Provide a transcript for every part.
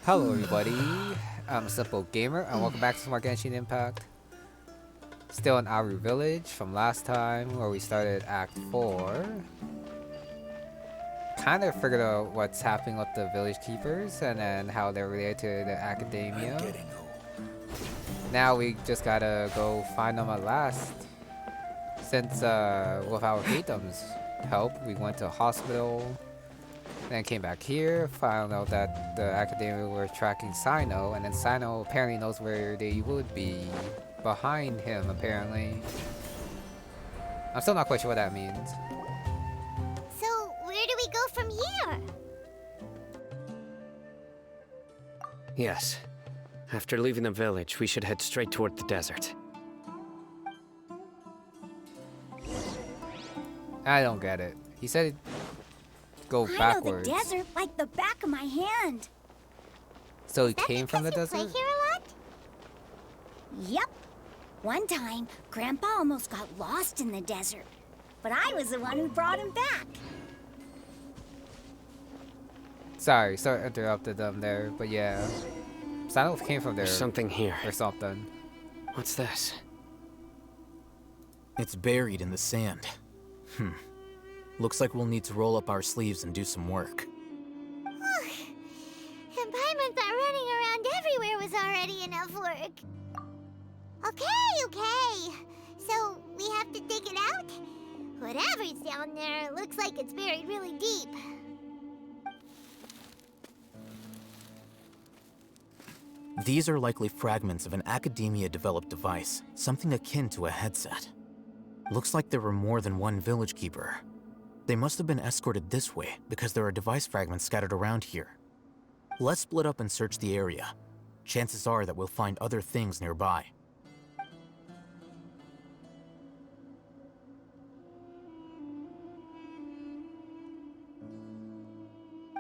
Hello everybody, I'm Simple Gamer and welcome back to some more Genshin Impact. Still in Aru Village from last time where we started Act 4. Kind of figured out what's happening with the village keepers and then how they're related to the academia. Now we just gotta go find them at last. Since with our Hideout's help, we went to a hospital. Then came back here, found out that the academia were tracking Sino, and then Sino apparently knows where they would be. Behind him, apparently. I'm still not quite sure what that means. So, where do we go from here? Yes. After leaving the village, we should head straight toward the desert. I don't get it. He said it'd go backwards. I know the desert like the back of my hand. So he came from the Play desert? here a lot? Yep. One time, Grandpa almost got lost in the desert, but I was the one who brought him back. Sorry, interrupted them there, but yeah. Sino came from there. There's something here. Or something. What's this? It's buried in the sand. Looks like we'll need to roll up our sleeves and do some work. And Paimon thought running around everywhere was already enough work. Okay. So, we have to dig it out? Whatever's down there looks like it's buried really deep. These are likely fragments of an academia-developed device, something akin to a headset. Looks like there were more than one village keeper. They must have been escorted this way because there are device fragments scattered around here. Let's split up and search the area. Chances are that we'll find other things nearby.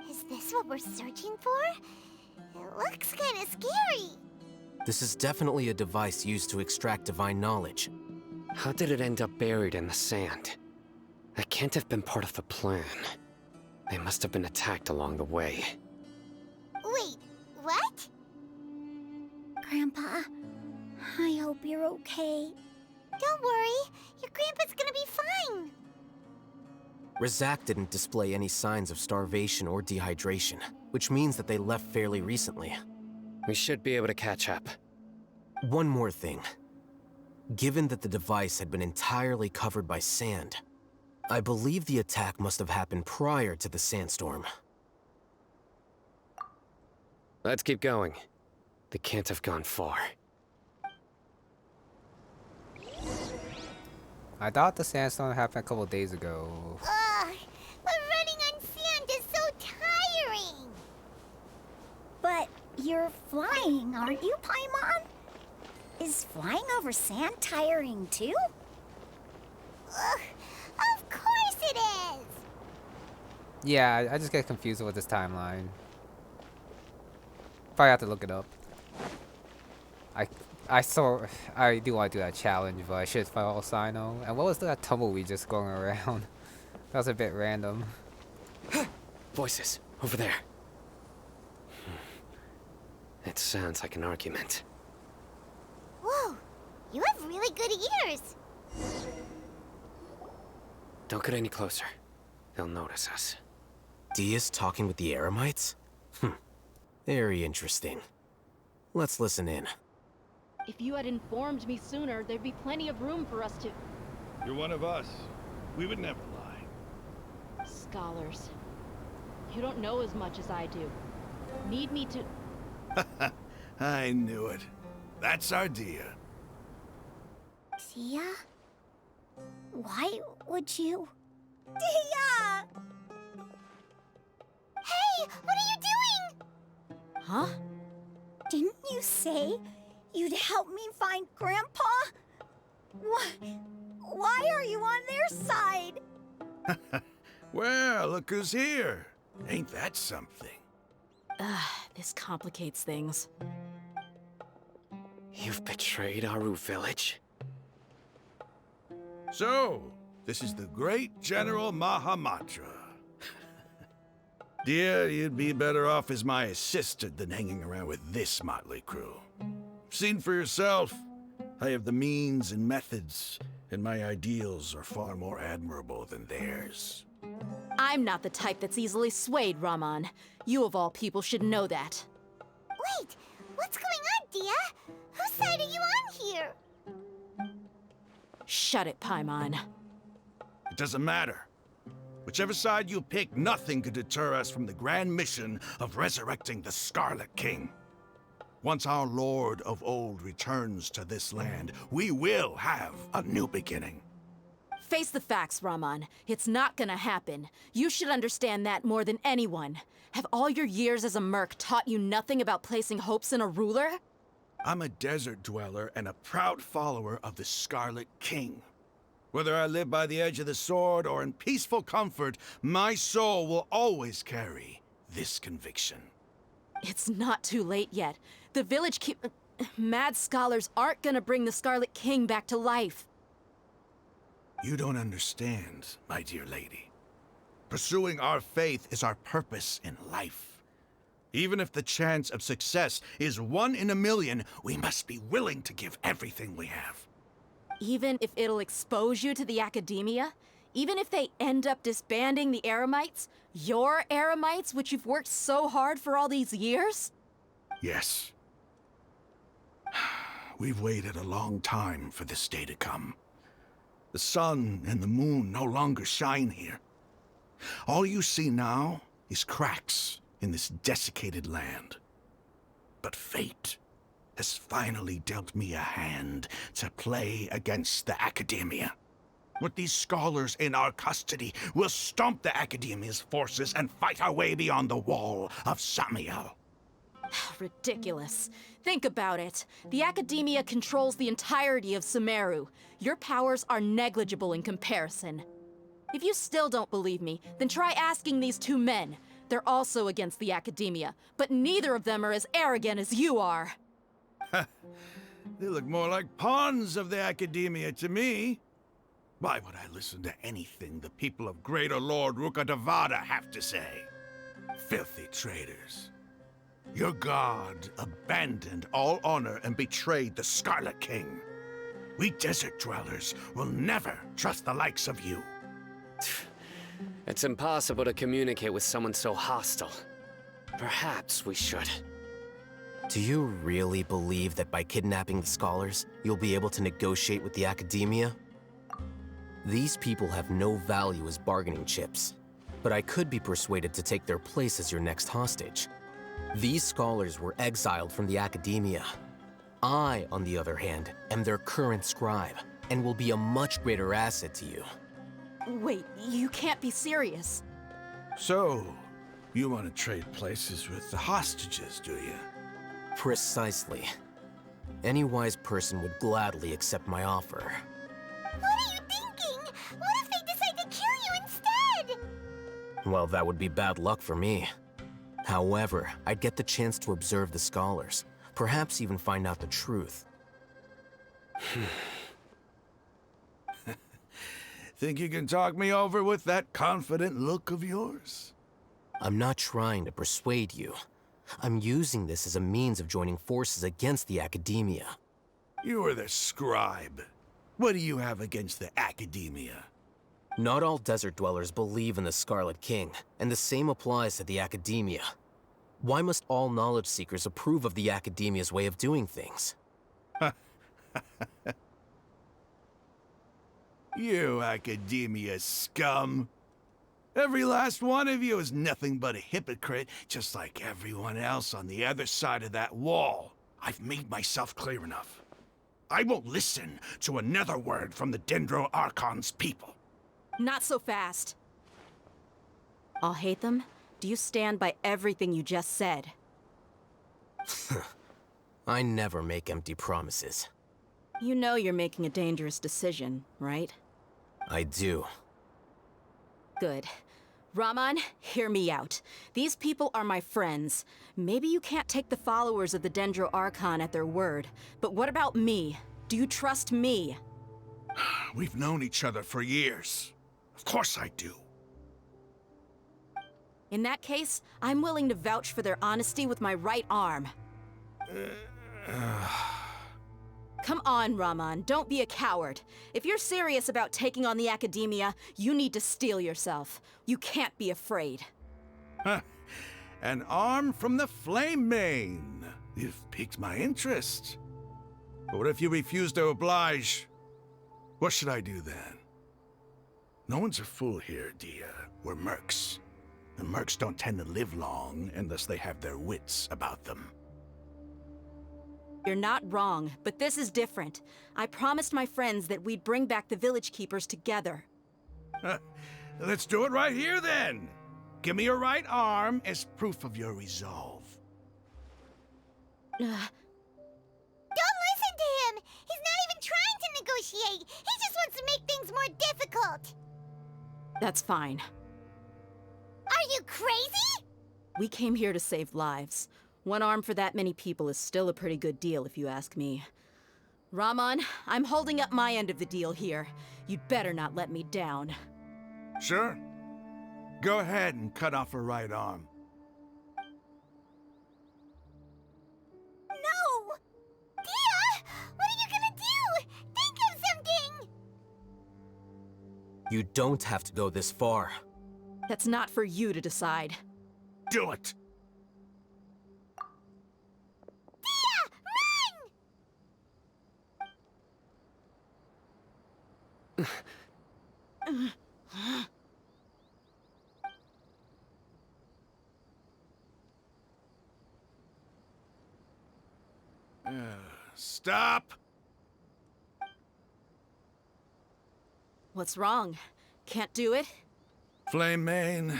Is this what we're searching for? It looks kind of scary. This is definitely a device used to extract divine knowledge. How did it end up buried in the sand? That can't have been part of the plan. They must have been attacked along the way. Wait, what? Grandpa, I hope you're okay. Don't worry, your grandpa's gonna be fine. Razak didn't display any signs of starvation or dehydration, which means that they left fairly recently. We should be able to catch up. One more thing. Given that the device had been entirely covered by sand, I believe the attack must have happened prior to the sandstorm. Let's keep going. They can't have gone far. I thought the sandstorm happened a couple days ago. Ugh, but running on sand is so tiring. But you're flying, aren't you, Paimon? Is flying over sand tiring too? Ugh, of course it is! Yeah, I just get confused with this timeline. Probably have to look it up. I do want to do that challenge, but I should follow Sino. And what was that tumbleweed just going around? That was a bit random. Voices, over there. It sounds like an argument. Whoa, you have really good ears. Don't get any closer. They'll notice us. Dia's talking with the Eremites? Very interesting. Let's listen in. If you had informed me sooner, there'd be plenty of room for us to... You're one of us. We would never lie. Scholars. You don't know as much as I do. Need me to... I knew it. That's our Dehya. Dehya? Why would you? Dehya! Hey, what are you doing? Huh? Didn't you say you'd help me find Grandpa? Why are you on their side? Well, look who's here. Ain't that something? This complicates things. You've betrayed Aru village? So, this is the great General Mahamatra. Dear, you'd be better off as my assistant than hanging around with this motley crew. Seen for yourself. I have the means and methods, and my ideals are far more admirable than theirs. I'm not the type that's easily swayed, Rahman. You of all people should know that. Wait, what's going on, Dehya? Whose side are you on here? Shut it, Paimon. It doesn't matter. Whichever side you pick, nothing could deter us from the grand mission of resurrecting the Scarlet King. Once our Lord of Old returns to this land, we will have a new beginning. Face the facts, Rahman. It's not gonna happen. You should understand that more than anyone. Have all your years as a merc taught you nothing about placing hopes in a ruler? I'm a desert dweller and a proud follower of the Scarlet King. Whether I live by the edge of the sword or in peaceful comfort, my soul will always carry this conviction. It's not too late yet. The village mad scholars aren't gonna bring the Scarlet King back to life. You don't understand, my dear lady. Pursuing our faith is our purpose in life. Even if the chance of success is 1 in a million, we must be willing to give everything we have. Even if it'll expose you to the academia? Even if they end up disbanding the Eremites? Your Eremites, which you've worked so hard for all these years? Yes. We've waited a long time for this day to come. The sun and the moon no longer shine here. All you see now is cracks in this desiccated land. But fate has finally dealt me a hand to play against the Academia. With these scholars in our custody, we'll stomp the Academia's forces and fight our way beyond the wall of Samiel. Ridiculous. Think about it. The Academia controls the entirety of Sumeru. Your powers are negligible in comparison. If you still don't believe me, then try asking these 2 men. They're also against the Academia, but neither of them are as arrogant as you are. They look more like pawns of the Academia to me. Why would I listen to anything the people of Greater Lord Rukkhadevata have to say? Filthy traitors. Your god abandoned all honor and betrayed the Scarlet King. We desert dwellers will never trust the likes of you. It's impossible to communicate with someone so hostile. Perhaps we should. Do you really believe that by kidnapping the scholars, you'll be able to negotiate with the Academia? These people have no value as bargaining chips, but I could be persuaded to take their place as your next hostage. These scholars were exiled from the Academia. I, on the other hand, am their current scribe, and will be a much greater asset to you. Wait, you can't be serious. So, you want to trade places with the hostages, do you? Precisely. Any wise person would gladly accept my offer. What are you thinking? What if they decide to kill you instead? Well, that would be bad luck for me. However, I'd get the chance to observe the scholars, perhaps even find out the truth. Think you can talk me over with that confident look of yours? I'm not trying to persuade you. I'm using this as a means of joining forces against the Academia. You are the scribe. What do you have against the Academia? Not all desert dwellers believe in the Scarlet King, and the same applies to the Academia. Why must all knowledge seekers approve of the Academia's way of doing things? You Academia scum. Every last one of you is nothing but a hypocrite, just like everyone else on the other side of that wall. I've made myself clear enough. I won't listen to another word from the Dendro Archon's people. Not so fast. I'll hate them. Do you stand by everything you just said? I never make empty promises. You know you're making a dangerous decision, right? I do. Good. Rahman, hear me out. These people are my friends. Maybe you can't take the followers of the Dendro Archon at their word, but what about me? Do you trust me? We've known each other for years. Of course I do. In that case, I'm willing to vouch for their honesty with my right arm. Come on, Rahman, don't be a coward. If you're serious about taking on the Academia, you need to steel yourself. You can't be afraid. An arm from the Flame Mane. You've piqued my interest. But what if you refuse to oblige? What should I do then? No one's a fool here, Dehya. We're mercs. And mercs don't tend to live long unless they have their wits about them. You're not wrong, but this is different. I promised my friends that we'd bring back the village keepers together. Let's do it right here then. Give me your right arm as proof of your resolve. Don't listen to him! He's not even trying to negotiate! He just wants to make things more difficult! That's fine. Are you crazy? We came here to save lives. One arm for that many people is still a pretty good deal, if you ask me. Rahman, I'm holding up my end of the deal here. You'd better not let me down. Sure. Go ahead and cut off her right arm. No! Dehya! What are you gonna do? Think of something! You don't have to go this far. That's not for you to decide. Do it! Dehya! Run! Stop! What's wrong? Can't do it? Flame Mane,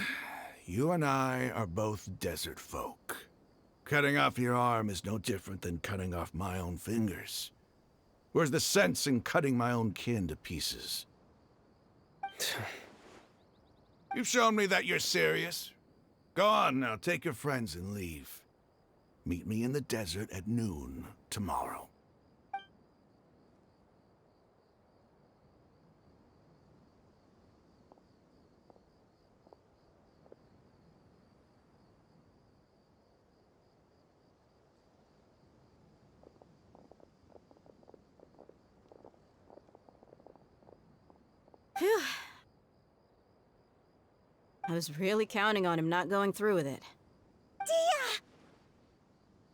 you and I are both desert folk. Cutting off your arm is no different than cutting off my own fingers. Where's the sense in cutting my own kin to pieces? You've shown me that you're serious. Go on now, take your friends and leave. Meet me in the desert at noon tomorrow. Phew. I was really counting on him not going through with it. Dehya!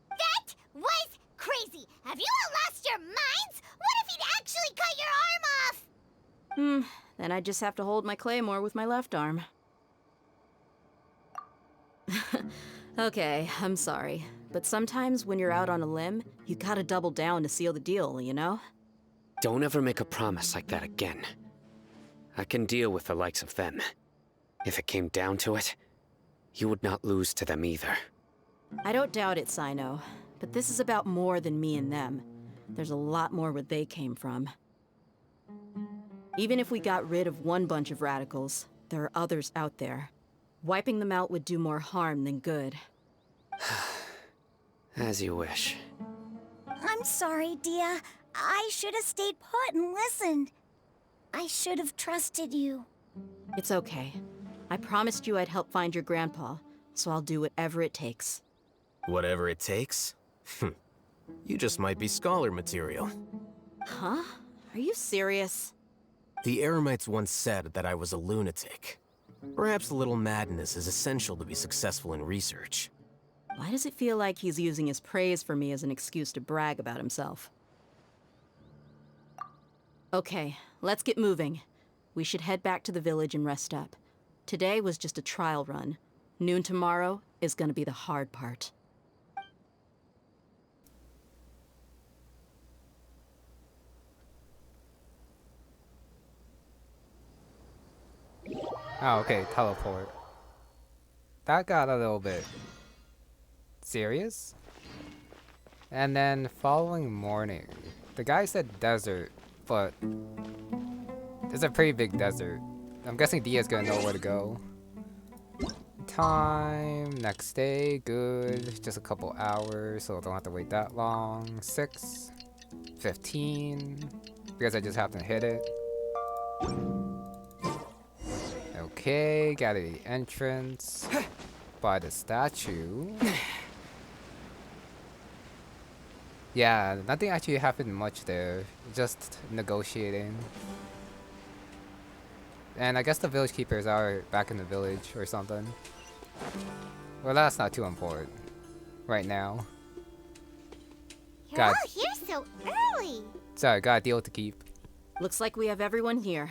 That was crazy! Have you all lost your minds? What if he'd actually cut your arm off? Then I just have to hold my claymore with my left arm. Okay, I'm sorry. But sometimes when you're out on a limb, you gotta double down to seal the deal, you know? Don't ever make a promise like that again. I can deal with the likes of them. If it came down to it, you would not lose to them either. I don't doubt it, Sino. But this is about more than me and them. There's a lot more where they came from. Even if we got rid of one bunch of radicals, there are others out there. Wiping them out would do more harm than good. As you wish. I'm sorry, Dehya. I should have stayed put and listened. I should have trusted you. It's okay. I promised you I'd help find your grandpa, so I'll do whatever it takes. Whatever it takes? You just might be scholar material. Huh? Are you serious? The Eremites once said that I was a lunatic. Perhaps a little madness is essential to be successful in research. Why does it feel like he's using his praise for me as an excuse to brag about himself? Okay, let's get moving. We should head back to the village and rest up. Today was just a trial run. Noon tomorrow is gonna be the hard part. Oh, okay, teleport. That got a little bit serious. And then following morning, the guy said desert, but it's a pretty big desert. I'm guessing Dehya's gonna know where to go. Time, next day, good. Just a couple hours, so don't have to wait that long. 6:15, because I just happened to hit it. Okay, got the entrance. by the statue. Yeah, nothing actually happened much there. Just negotiating. And I guess the village keepers are back in the village or something. Well, that's not too important right now. You're God. all here so early. Sorry, got a deal to keep. Looks like we have everyone here.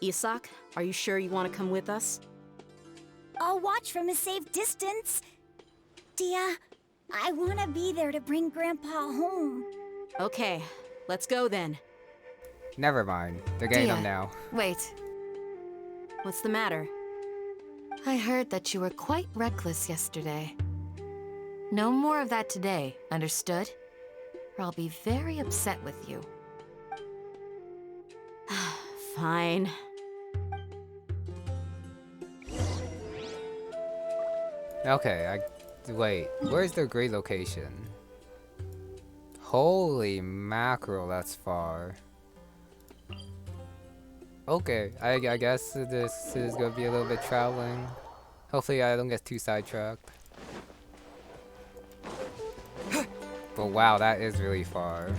Isak, are you sure you want to come with us? I'll watch from a safe distance. Dehya, I want to be there to bring Grandpa home. Okay, let's go then. Never mind. They're getting them Dehya, now. Wait, What's the matter? I heard that you were quite reckless yesterday. No more of that today, understood? Or I'll be very upset with you. Fine. Okay, wait. Where's their great location? Holy mackerel, that's far. Okay, I guess this is gonna be a little bit traveling. Hopefully I don't get too sidetracked. But wow, that is really far.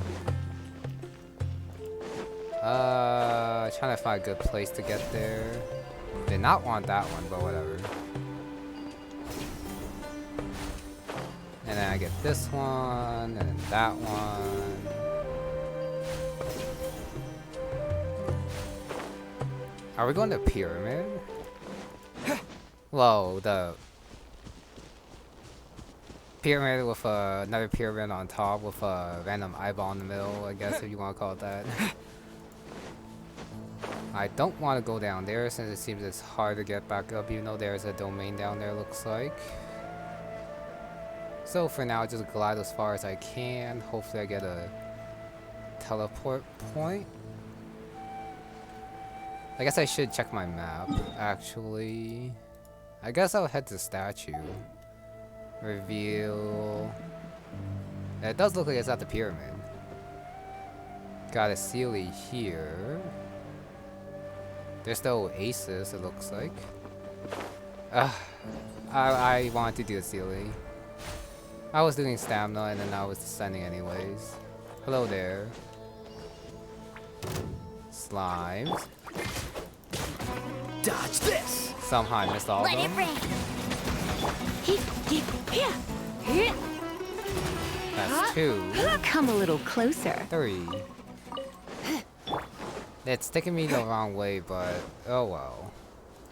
Trying to find a good place to get there. Did not want that one, but whatever. And then I get this one, and then that one. Are we going to pyramid? Whoa, the pyramid with another pyramid on top with a random eyeball in the middle, I guess if you want to call it that. I don't want to go down there since it seems it's hard to get back up even though there's a domain down there, looks like. So for now, just glide as far as I can. Hopefully I get a teleport point. I guess I should check my map, actually. I guess I'll head to statue. Reveal. It does look like it's at the pyramid. Got a Sealy here. There's no Oasis, it looks like. I wanted to do a Sealy. I was doing stamina and then I was descending anyways. Hello there. Slimes. Dodge this! Somehow I missed all of Let it them. rain. That's 2. Come a little closer. 3. It's taking me the wrong way, but oh well.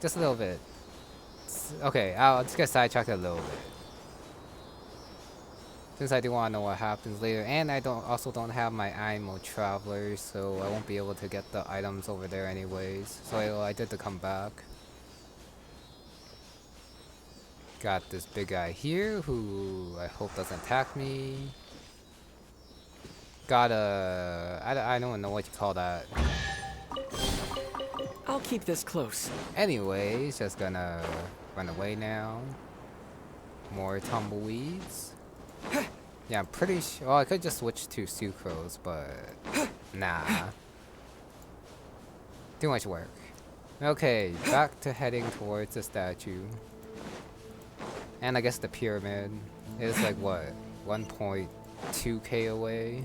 Just a little bit. Okay, I'll just get sidetracked a little bit. Since I do want to know what happens later, and I also don't have my animal traveler, so I won't be able to get the items over there anyways. So I did to come back. Got this big guy here who I hope doesn't attack me. Got a I don't know what you call that. I'll keep this close. Anyways, just gonna run away now. More tumbleweeds. Yeah, I'm pretty sure. Well, I could just switch to sucrose, but nah. Too much work. Okay, back to heading towards the statue. And I guess the pyramid is like what, 1.2k away.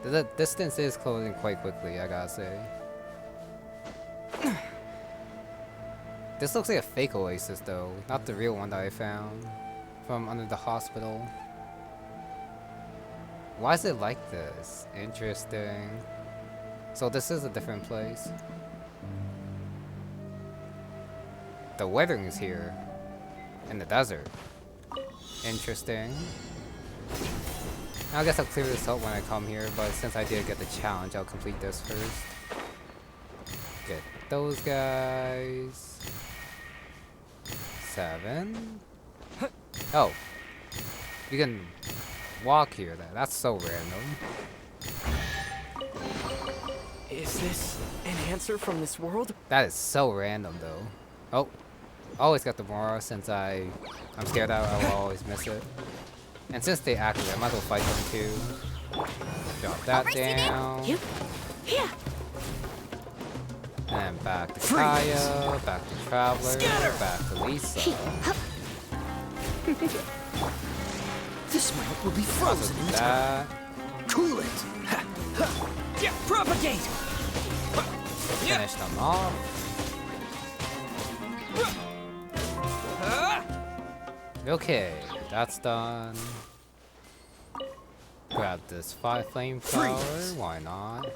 The distance is closing quite quickly, I gotta say. This looks like a fake oasis though, not the real one that I found from under the hospital. Why is it like this? Interesting. So this is a different place. The weathering is here. In the desert. Interesting. I guess I'll clear this up when I come here, but since I did get the challenge, I'll complete this first. Get those guys. 7. Oh. You can walk here then. That's so random. Is this an answer from this world? That is so random though. Oh. Always got the Mora since I'm scared that I will always miss it. And since they activate, I might as well fight them too. Drop that down. Yeah. And back to Kaya, back to Traveler, back to Lisa. This mount will be Also frozen in time. that. Cool it. Yeah, propagate. Finish them off. Okay, that's done. Grab this flamethrower, why not?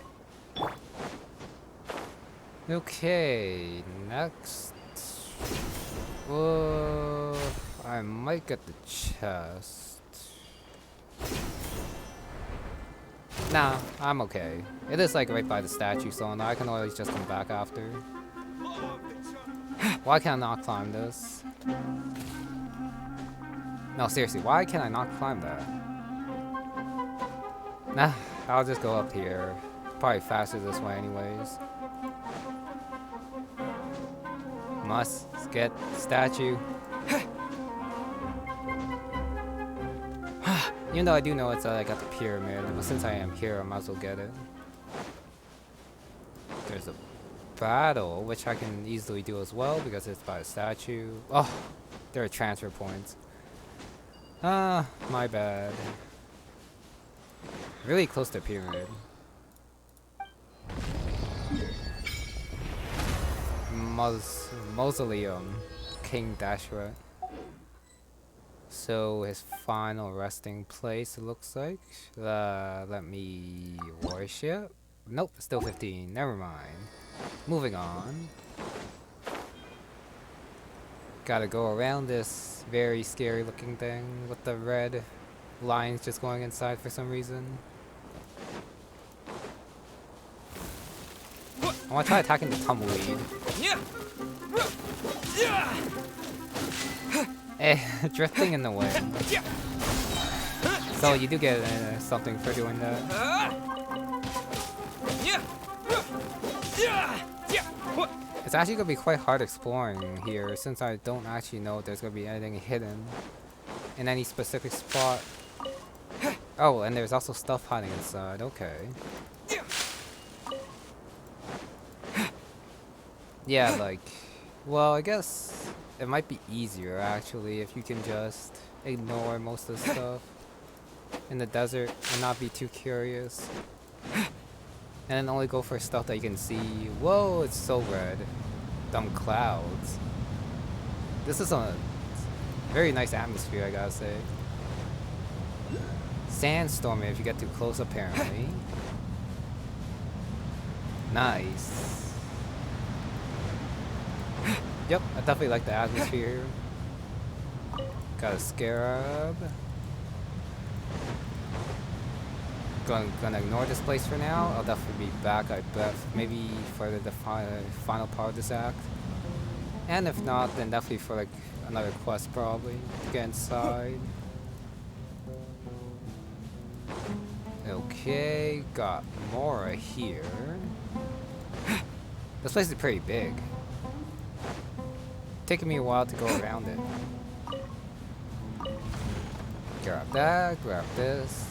Okay, next. I might get the chest. Nah, I'm okay. It is like right by the statue, so I can always just come back after. Why can I not climb this? No, seriously, why can I not climb that? Nah, I'll just go up here. Probably faster this way anyways. Must get statue. Even though I do know it's like at the pyramid, but since I am here, I might as well get it. There's a battle, which I can easily do as well because it's by a statue. Oh, there are transfer points. Ah, my bad. Really close to pyramid. Mausoleum, King Deshret. So his final resting place, it looks like. Let me worship. Nope, still 15. Never mind. Moving on. Gotta go around this very scary looking thing with the red lines just going inside for some reason. I want to try attacking the tumbleweed. Eh, drifting in the wind. So you do get something for doing that. It's actually gonna be quite hard exploring here since I don't actually know if there's gonna be anything hidden in any specific spot. Oh, and there's also stuff hiding inside. Okay. Yeah, like, well, I guess it might be easier actually if you can just ignore most of the stuff in the desert and not be too curious. And then only go for stuff that you can see. Whoa, it's so red. Dumb clouds. This is a very nice atmosphere, I gotta say. Sandstorm if you get too close, apparently. Nice. Yep, I definitely like the atmosphere. Got a scarab. Gonna ignore this place for now. I'll definitely be back, I bet, maybe for the final part of this act. And if not, then definitely for like another quest probably to get inside. Okay, got Mora here. This place is pretty big. Taking me a while to go around it. Grab that, grab this.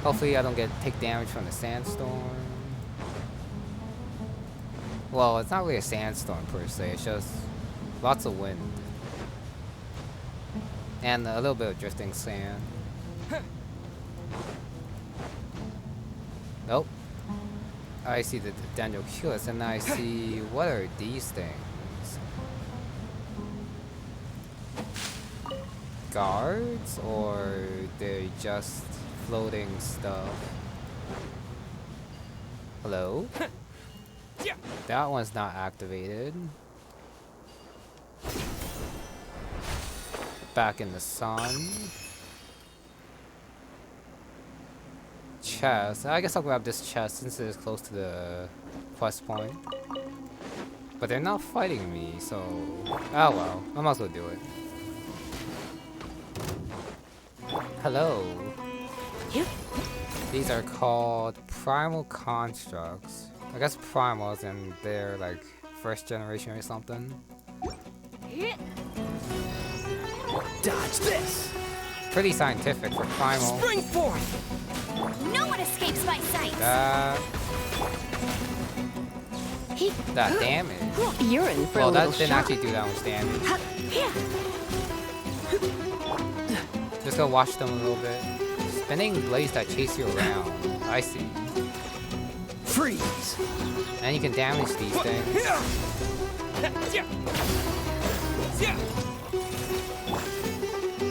Hopefully I don't take damage from the sandstorm. Well, it's not really a sandstorm per se, it's just lots of wind. And a little bit of drifting sand. Nope. I see the Dendroculus and I see, what are these things? Guards, or they're just floating stuff? Hello? That one's not activated. Back in the sun. Chest. I guess I'll grab this chest since it is close to the quest point. But they're not fighting me, so... oh well, I might as well do it. Hello. These are called Primal Constructs. I guess primals and they're like first generation or something. Dodge this. Pretty scientific for primal. Spring forth. No one escapes my sight. That damage. You're in for a Well, little that didn't shock. actually do that much damage. Just go watch them a little bit. Spinning blades that chase you around. I see. Freeze! And you can damage these things.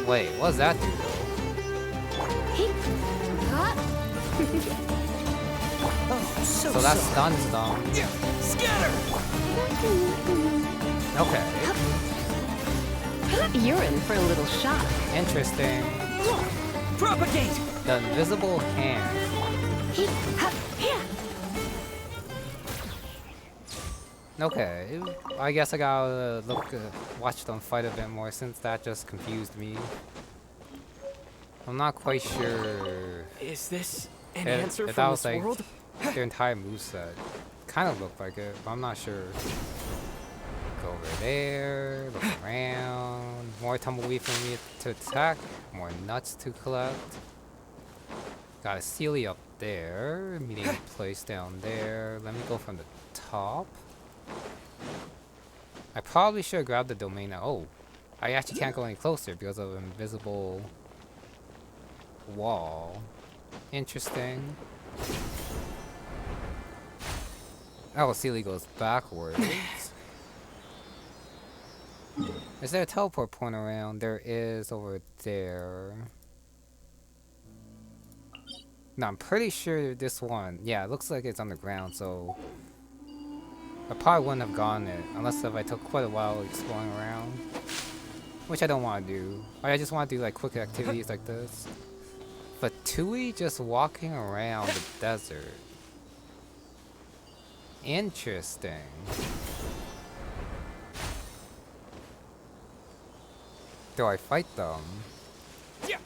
Wait, what does that do though? So that stuns them. Scatter! Okay. You're in for a little shock. Interesting. Propagate! The invisible hand. Okay, I guess I gotta watch them fight a bit more since that just confused me. I'm not quite sure Is this an if answer that from was this like world? their entire moveset. Kind of looked like it, but I'm not sure. Go over there, look around. More tumbleweed for me to attack. More nuts to collect. Got a Sealy up there. Meeting place down there. Let me go from the top. I probably should have grabbed the domain now. Oh, I actually can't go any closer because of an invisible wall. Interesting. Oh, Sealy goes backwards. Is there a teleport point around? There is over there. No, I'm pretty sure this one. Yeah, it looks like it's on the ground, so I probably wouldn't have gone it unless if I took quite a while exploring around, which I don't want to do. I just want to do like quick activities like this. But Tui just walking around the desert. Interesting. Do I fight them? Yeah.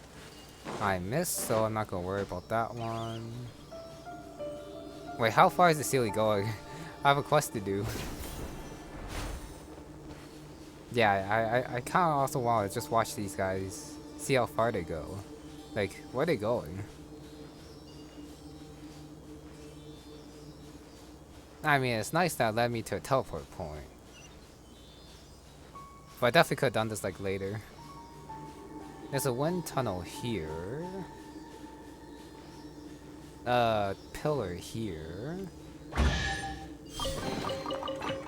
I missed, so I'm not gonna worry about that one. Wait, how far is the Sealy going? I have a quest to do. Yeah, I kind of also want to just watch these guys, see how far they go. Like, where are they going? I mean, it's nice that it led me to a teleport point. But I definitely could have done this like later. There's a wind tunnel here. Pillar here.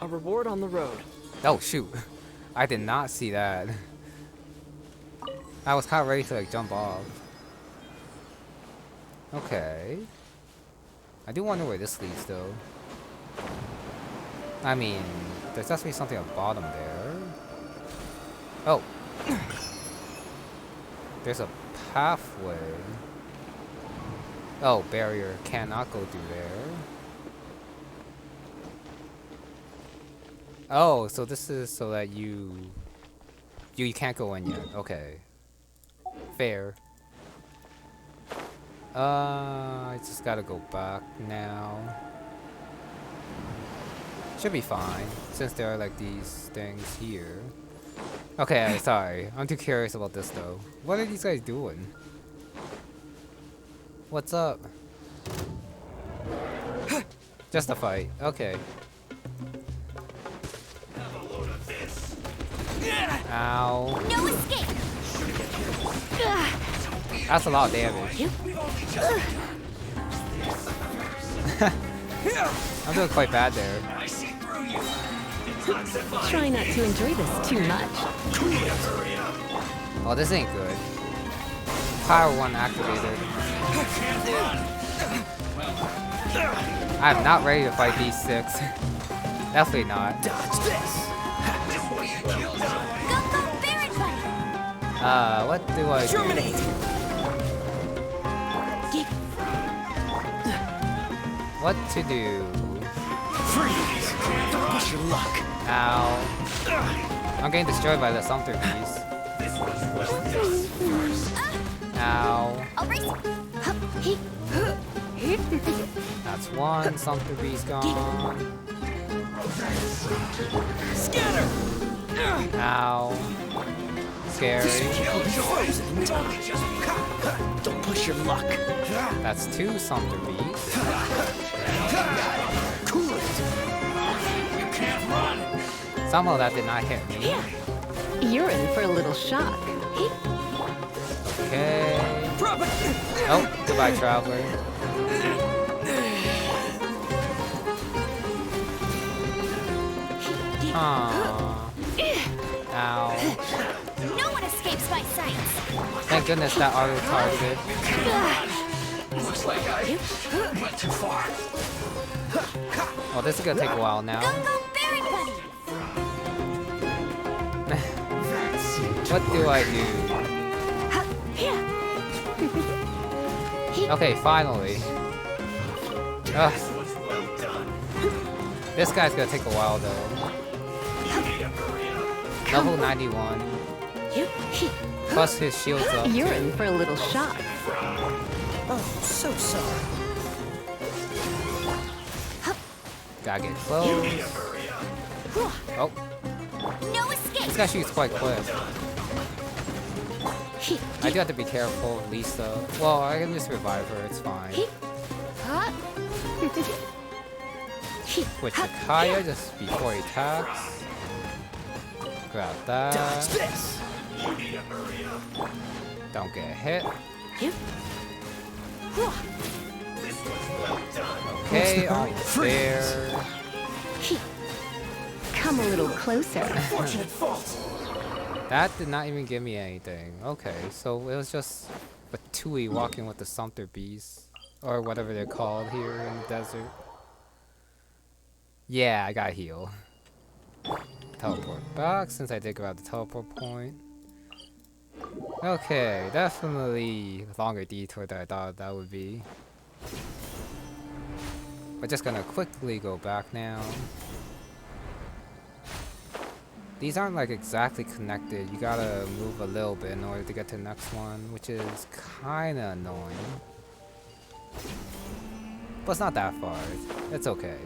A reward on the road. Oh shoot. I did not see that. I was kind of ready to like jump off. Okay. I do wonder where this leads though. I mean, there's definitely something at the bottom there. Oh. There's a pathway. Oh, barrier. Cannot go through there. Oh, so this is so that you can't go in yet. Okay. Fair. I just gotta go back now. Should be fine, since there are like these things here. Okay, sorry. I'm too curious about this though. What are these guys doing? What's up? Just a fight. Okay. Ow. No escape! That's a lot of damage. I'm doing quite bad there. Try not to enjoy this too much. Oh, this ain't good. Power 1 activated. I'm not ready to fight these 6. Definitely not. Dodge this. What do I do? Terminate. What to do? Freeze. Don't push your luck. Ow. I'm getting destroyed by the Sumter Beast. Ow. That's one. Sumter Beast gone. Scatter. Ow. Scary. Don't push your luck. That's 2 Sumter Beasts. Cool it. You can't run. Somehow that did not hit me. You're in for a little shock. Okay. Oh, goodbye, traveler. Aww. Ow. No one escapes my sights. Thank goodness that auto targeted. Looks like I went too far. Well, this is gonna take a while now. Go, Barret Bunny! What do I do? Okay, finally. Ugh. This guy's gonna take a while though. Level 91. Plus his shield's up. You're in for a little shock. Oh, so sorry. Gotta get close. Oh, No escape! this guy shoots quite quick. I do have to be careful of Lisa. Well, I can just revive her, it's fine. Switch to Kaya just before he attacks. Grab that. Don't get hit. Okay, almost there. Come a little closer. That did not even give me anything. Okay, so it was just a Tui walking with the Sumter bees. Or whatever they're called here in the desert. Yeah, I got heal. Teleport back since I did grab the teleport point. Okay, definitely longer detour than I thought that would be. We're just gonna quickly go back now. These aren't like exactly connected. You gotta move a little bit in order to get to the next one, which is kinda annoying. But it's not that far. It's okay.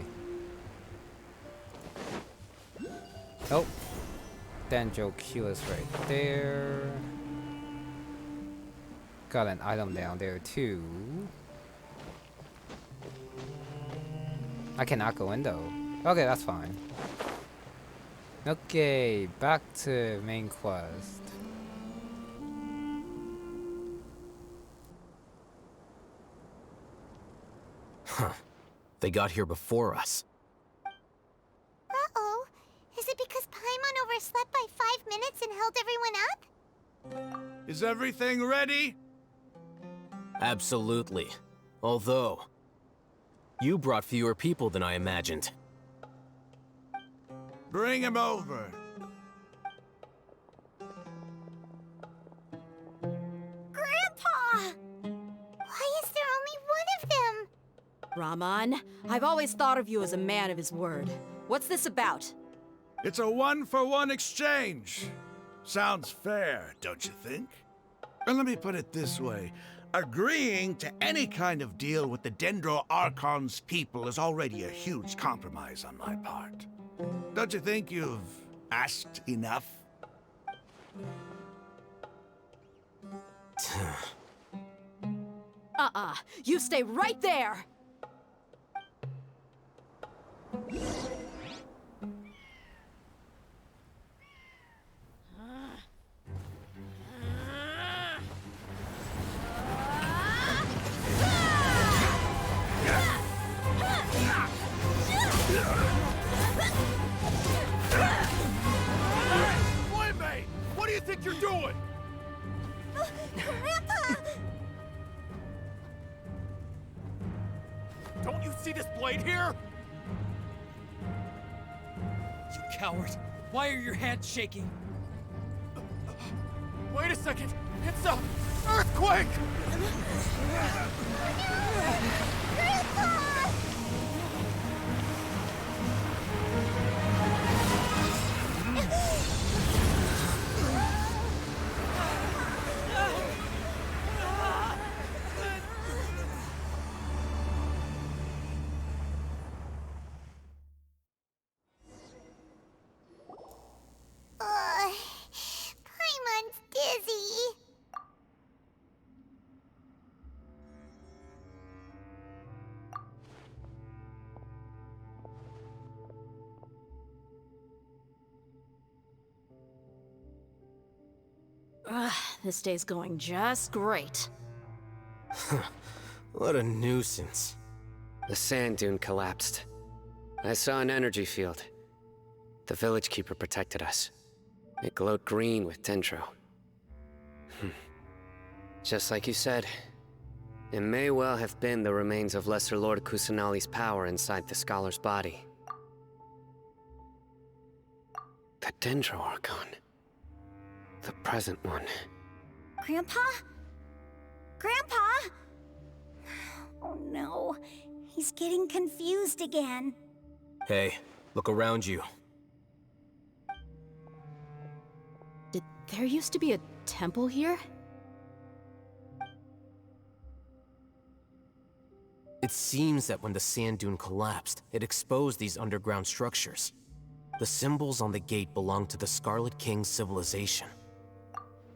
Oh. Denjo Q is right there. Got an item down there too. I cannot go in though. Okay, that's fine. Okay, back to main quest. Huh. They got here before us. Uh-oh. Is it because Paimon overslept by 5 minutes and held everyone up? Is everything ready? Absolutely. Although, you brought fewer people than I imagined. Bring him over. Grandpa! Why is there only one of them? Rahman, I've always thought of you as a man of his word. What's this about? It's a one-for-one exchange. Sounds fair, don't you think? And let me put it this way. Agreeing to any kind of deal with the Dendro Archon's people is already a huge compromise on my part. Don't you think you've asked enough? You stay right there! Playmate! What do you think you're doing? Grandpa! Don't you see this blade here? You coward! Why are your hands shaking? Wait a second! It's a earthquake! Paimon's dizzy. Ugh, this day's going just great. What a nuisance. The sand dune collapsed. I saw an energy field. The village keeper protected us. It glowed green with dendro. Just like you said, it may well have been the remains of Lesser Lord Kusanali's power inside the scholar's body. The dendro Archon. The present one. Grandpa? Grandpa? Oh no, he's getting confused again. Hey, look around you. Did there used to be a temple here? It seems that when the sand dune collapsed, it exposed these underground structures. The symbols on the gate belong to the Scarlet King's civilization.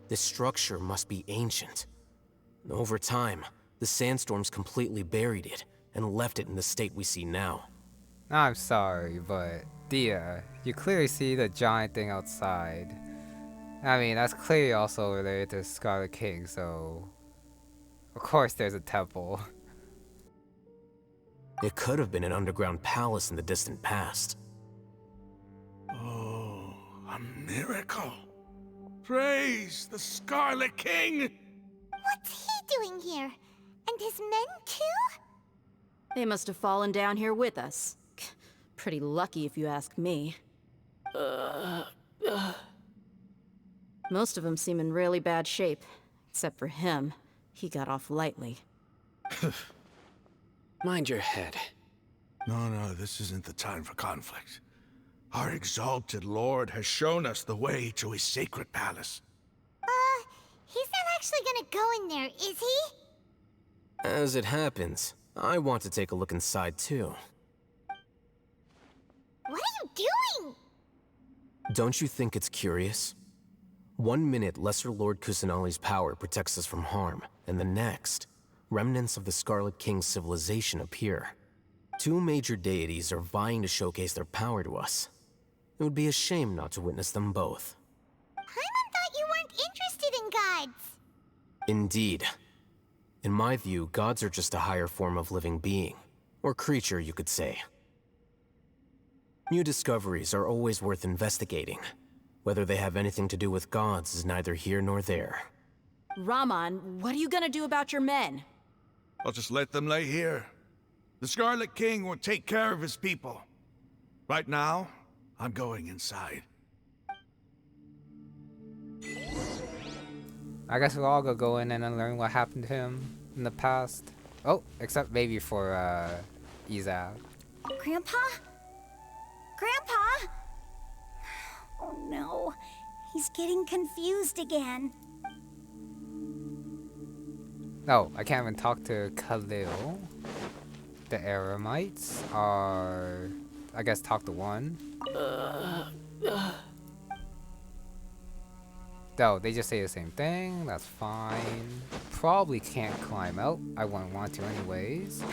This structure must be ancient. Over time, the sandstorms completely buried it and left it in the state we see now. I'm sorry, but Dehya, you clearly see the giant thing outside. I mean, that's clearly also related to Scarlet King, so of course there's a temple. It could have been an underground palace in the distant past. Oh, a miracle. Praise the Scarlet King! What's he doing here? And his men too? They must have fallen down here with us. Pretty lucky if you ask me. Most of them seem in really bad shape, except for him. He got off lightly. Mind your head. No, this isn't the time for conflict. Our exalted lord has shown us the way to his sacred palace. He's not actually gonna go in there, is he? As it happens, I want to take a look inside too. What are you doing? Don't you think it's curious? 1 minute, Lesser Lord Kusanali's power protects us from harm, and the next, remnants of the Scarlet King's civilization appear. 2 major deities are vying to showcase their power to us. It would be a shame not to witness them both. Paimon thought you weren't interested in gods. Indeed. In my view, gods are just a higher form of living being, or creature, you could say. New discoveries are always worth investigating. Whether they have anything to do with gods is neither here nor there. Rahman, what are you gonna do about your men? I'll just let them lay here. The Scarlet King will take care of his people. Right now, I'm going inside. I guess we'll all go in and learn what happened to him in the past. Oh, except maybe for Izab. Grandpa? Grandpa? Oh no, he's getting confused again. No, I can't even talk to Khalil. The Eremites are, I guess, talk to one. No, they just say the same thing. That's fine. Probably can't climb out. I wouldn't want to anyways.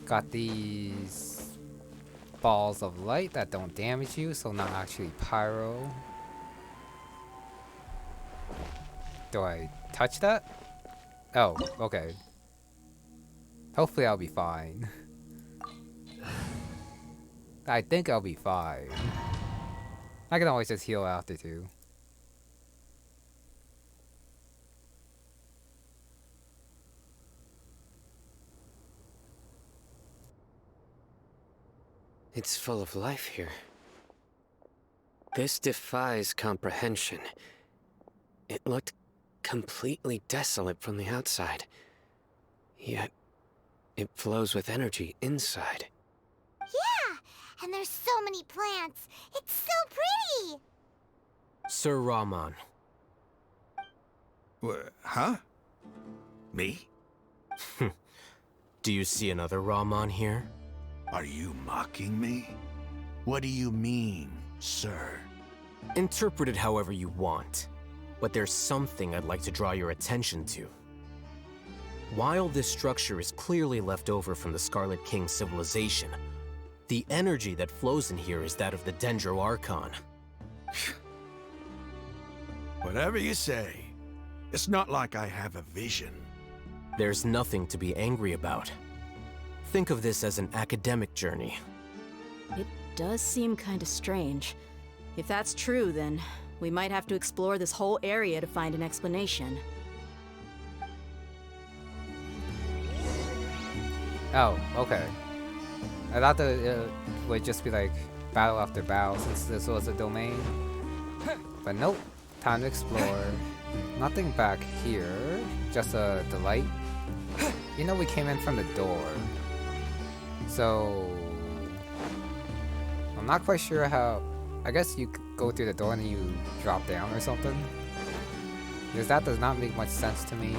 Got these balls of light that don't damage you, so not actually pyro. Do I touch that? Oh, okay. Hopefully I'll be fine. I think I'll be fine. I can always just heal after too. It's full of life here. This defies comprehension. It looked completely desolate from the outside. Yet, it flows with energy inside. Yeah, and there's so many plants. It's so pretty. Sir Rahman. Huh? Me? Do you see another Rahman here? Are you mocking me? What do you mean, sir? Interpret it however you want, but there's something I'd like to draw your attention to. While this structure is clearly left over from the Scarlet King's civilization, the energy that flows in here is that of the Dendro Archon. Whatever you say. It's not like I have a vision. There's nothing to be angry about. Think of this as an academic journey. It does seem kind of strange. If that's true, then we might have to explore this whole area to find an explanation. Oh, okay. I thought that it would just be like battle after battle since this was a domain. But nope, time to explore. Nothing back here, just the light. You know we came in from the door. So I'm not quite sure how. I guess you go through the door and then you drop down or something. Because that does not make much sense to me.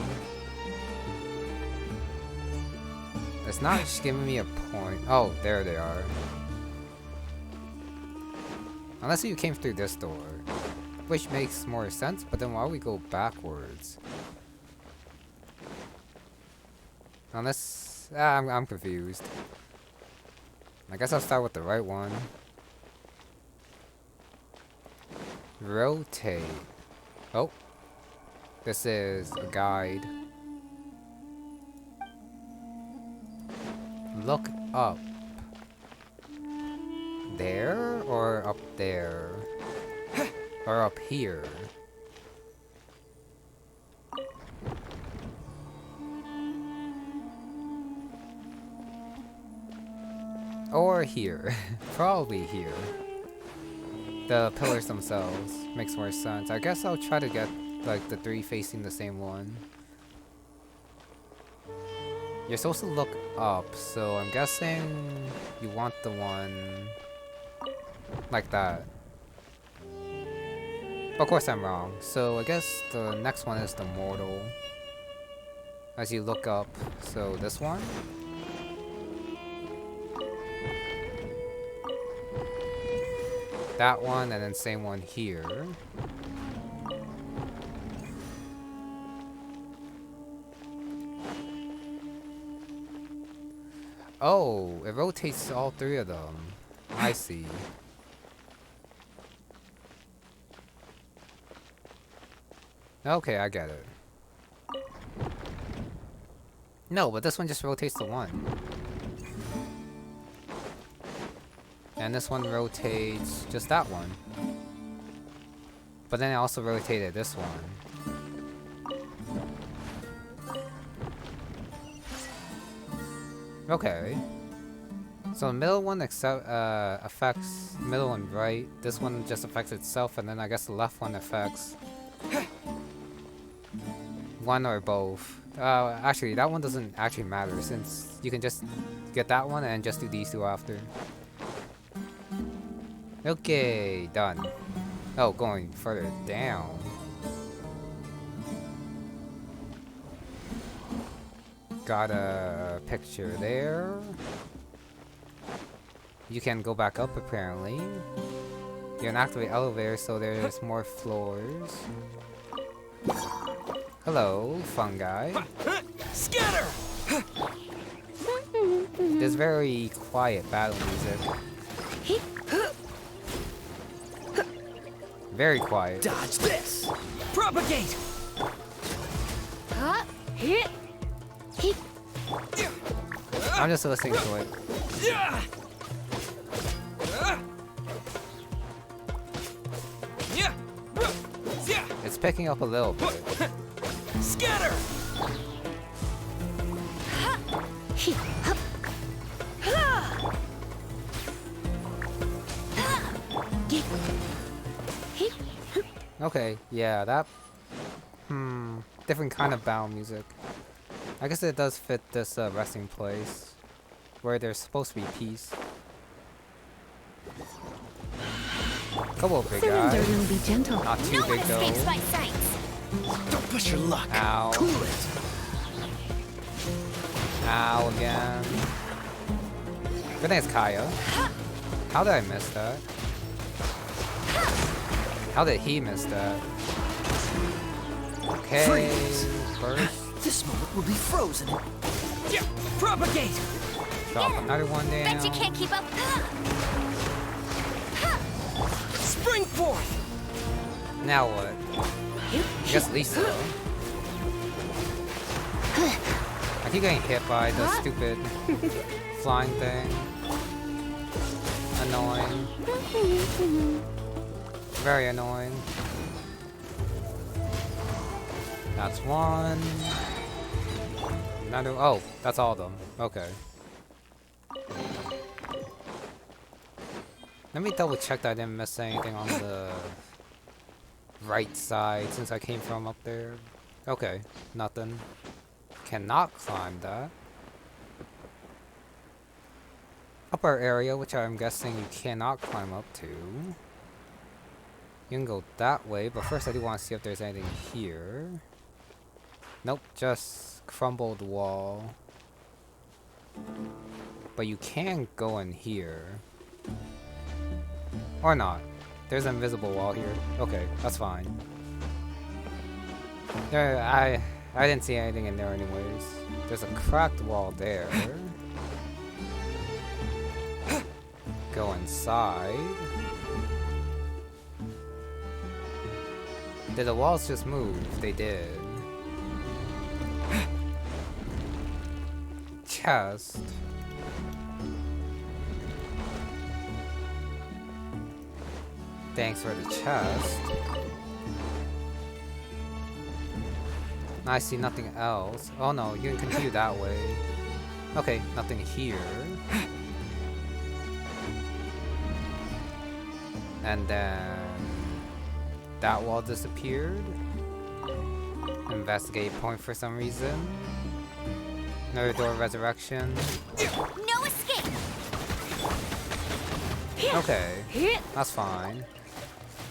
It's not just giving me a point. Oh, there they are. Unless you came through this door. Which makes more sense, but then why would we go backwards? Unless... I'm confused. I guess I'll start with the right one. Rotate. Oh. This is a guide. Look up. There or up there? Or up here? Or here. Probably here. The pillars themselves makes more sense. I guess I'll try to get like the three facing the same one. You're supposed to look up, so I'm guessing you want the one like that. Of course I'm wrong. So I guess the next one is the mortal. As you look up, so this one? That one, and then same one here. Oh, it rotates all three of them. I see. Okay, I get it. No, but this one just rotates the one. And this one rotates just that one. But then it also rotated this one. Okay. So the middle one affects middle and right. This one just affects itself, and then I guess the left one affects one or both. Actually, that one doesn't actually matter since you can just get that one and just do these two after. Okay, done. Oh, going further down. Got a picture there. You can go back up apparently. You're an activate elevator, so there's more floors. Hello, fungi. Scatter! There's very quiet battle music. Very quiet. Dodge this! Propagate! I'm just listening to it. It's picking up a little bit. Scatter! Okay, yeah, that... different kind of battle music. I guess it does fit this resting place, where there's supposed to be peace. Come on, big guy. Surrender will be gentle. Not too big though. Don't push your luck. Ow. Cool it. Ow again. Good thing it's Kaya. How did I miss that? How did he miss that? Okay. Freeze. First. This moment will be frozen. Yeah. Propagate. Drop another one down. Bet you can't keep up. Spring forth. Now what? I guess Lisa. I keep getting hit by the stupid flying thing. Annoying. Very annoying. That's one. Another. Oh, that's all of them. Okay. Let me double check that I didn't miss anything on the right side since I came from up there. Okay, nothing. Cannot climb that. Upper area, which I'm guessing you cannot climb up to. You can go that way, but first I do want to see if there's anything here. Nope, just crumbled wall. But you can go in here. Or not. There's an invisible wall here. Okay, that's fine. There, I didn't see anything in there anyways. There's a cracked wall there. Go inside. Did the walls just move? They did. Chest. Thanks for the chest. I see nothing else. Oh no, you can continue that way. Okay, nothing here. And then that wall disappeared. Investigate point for some reason. Another door of resurrection. No escape. Okay, that's fine.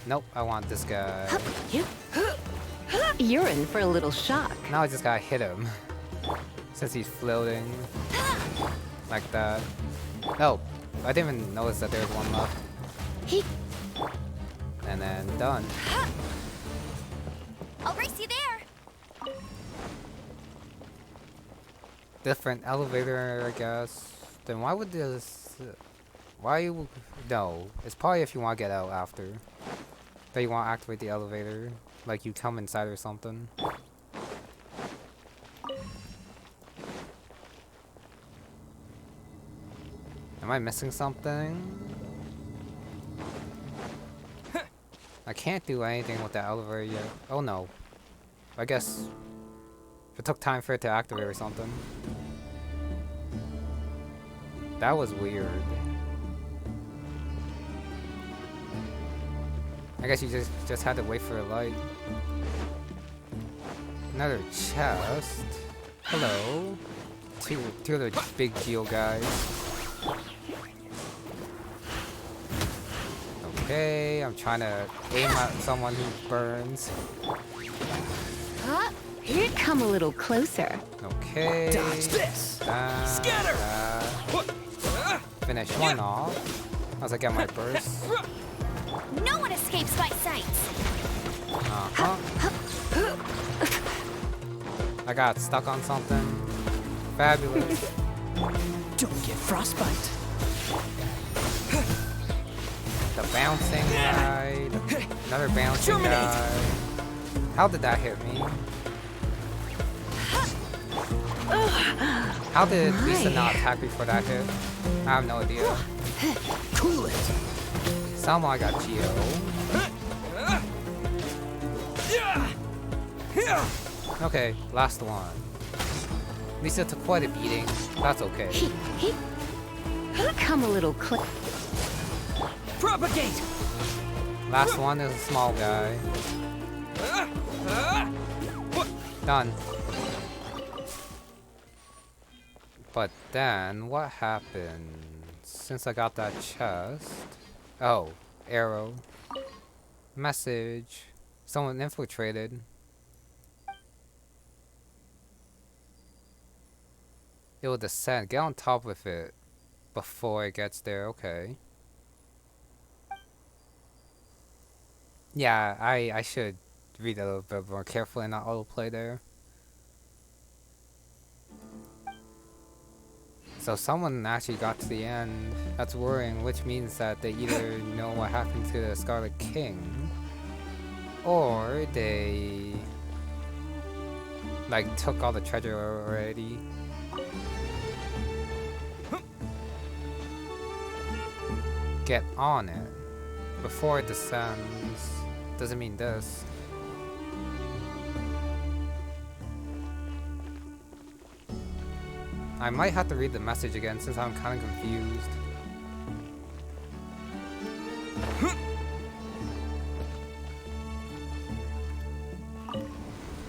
Nope, I want this guy. You're in for a little shock. Now I just gotta hit him. Since he's floating. Like that. Oh, I didn't even notice that there's one left. And then done. I'll race you there. Different elevator, I guess. Then why would this... Why you... No, it's probably if you want to get out after. That you want to activate the elevator. Like you come inside or something. Am I missing something? I can't do anything with the elevator yet. Oh no. I guess it took time for it to activate or something. That was weird. I guess you just had to wait for a light. Another chest. Hello. Two of the big Geo guys. Okay, I'm trying to aim at someone who burns. Come a little closer. Okay. Dodge this. Scatter. Finish one off. As I get my burst. No one escapes my sight. I got stuck on something. Fabulous. Don't get frostbite. The bouncing guy. Another bouncing guy. How did that hit me? How did Lisa not attack before that hit? I have no idea. Cool it. Somehow I got Geo. Okay, last one. Lisa took quite a beating. That's okay. Come a little closer. Propagate. Last one is a small guy. Done. But then, what happened? Since I got that chest... Oh, arrow. Message. Someone infiltrated. It will descend. Get on top of it before it gets there. Okay. Yeah, I should read a little bit more carefully and not autoplay there. So someone actually got to the end. That's worrying, which means that they either know what happened to the Scarlet King, Or they like took all the treasure already. Get on it before it descends. Doesn't mean this. I might have to read the message again since I'm kind of confused.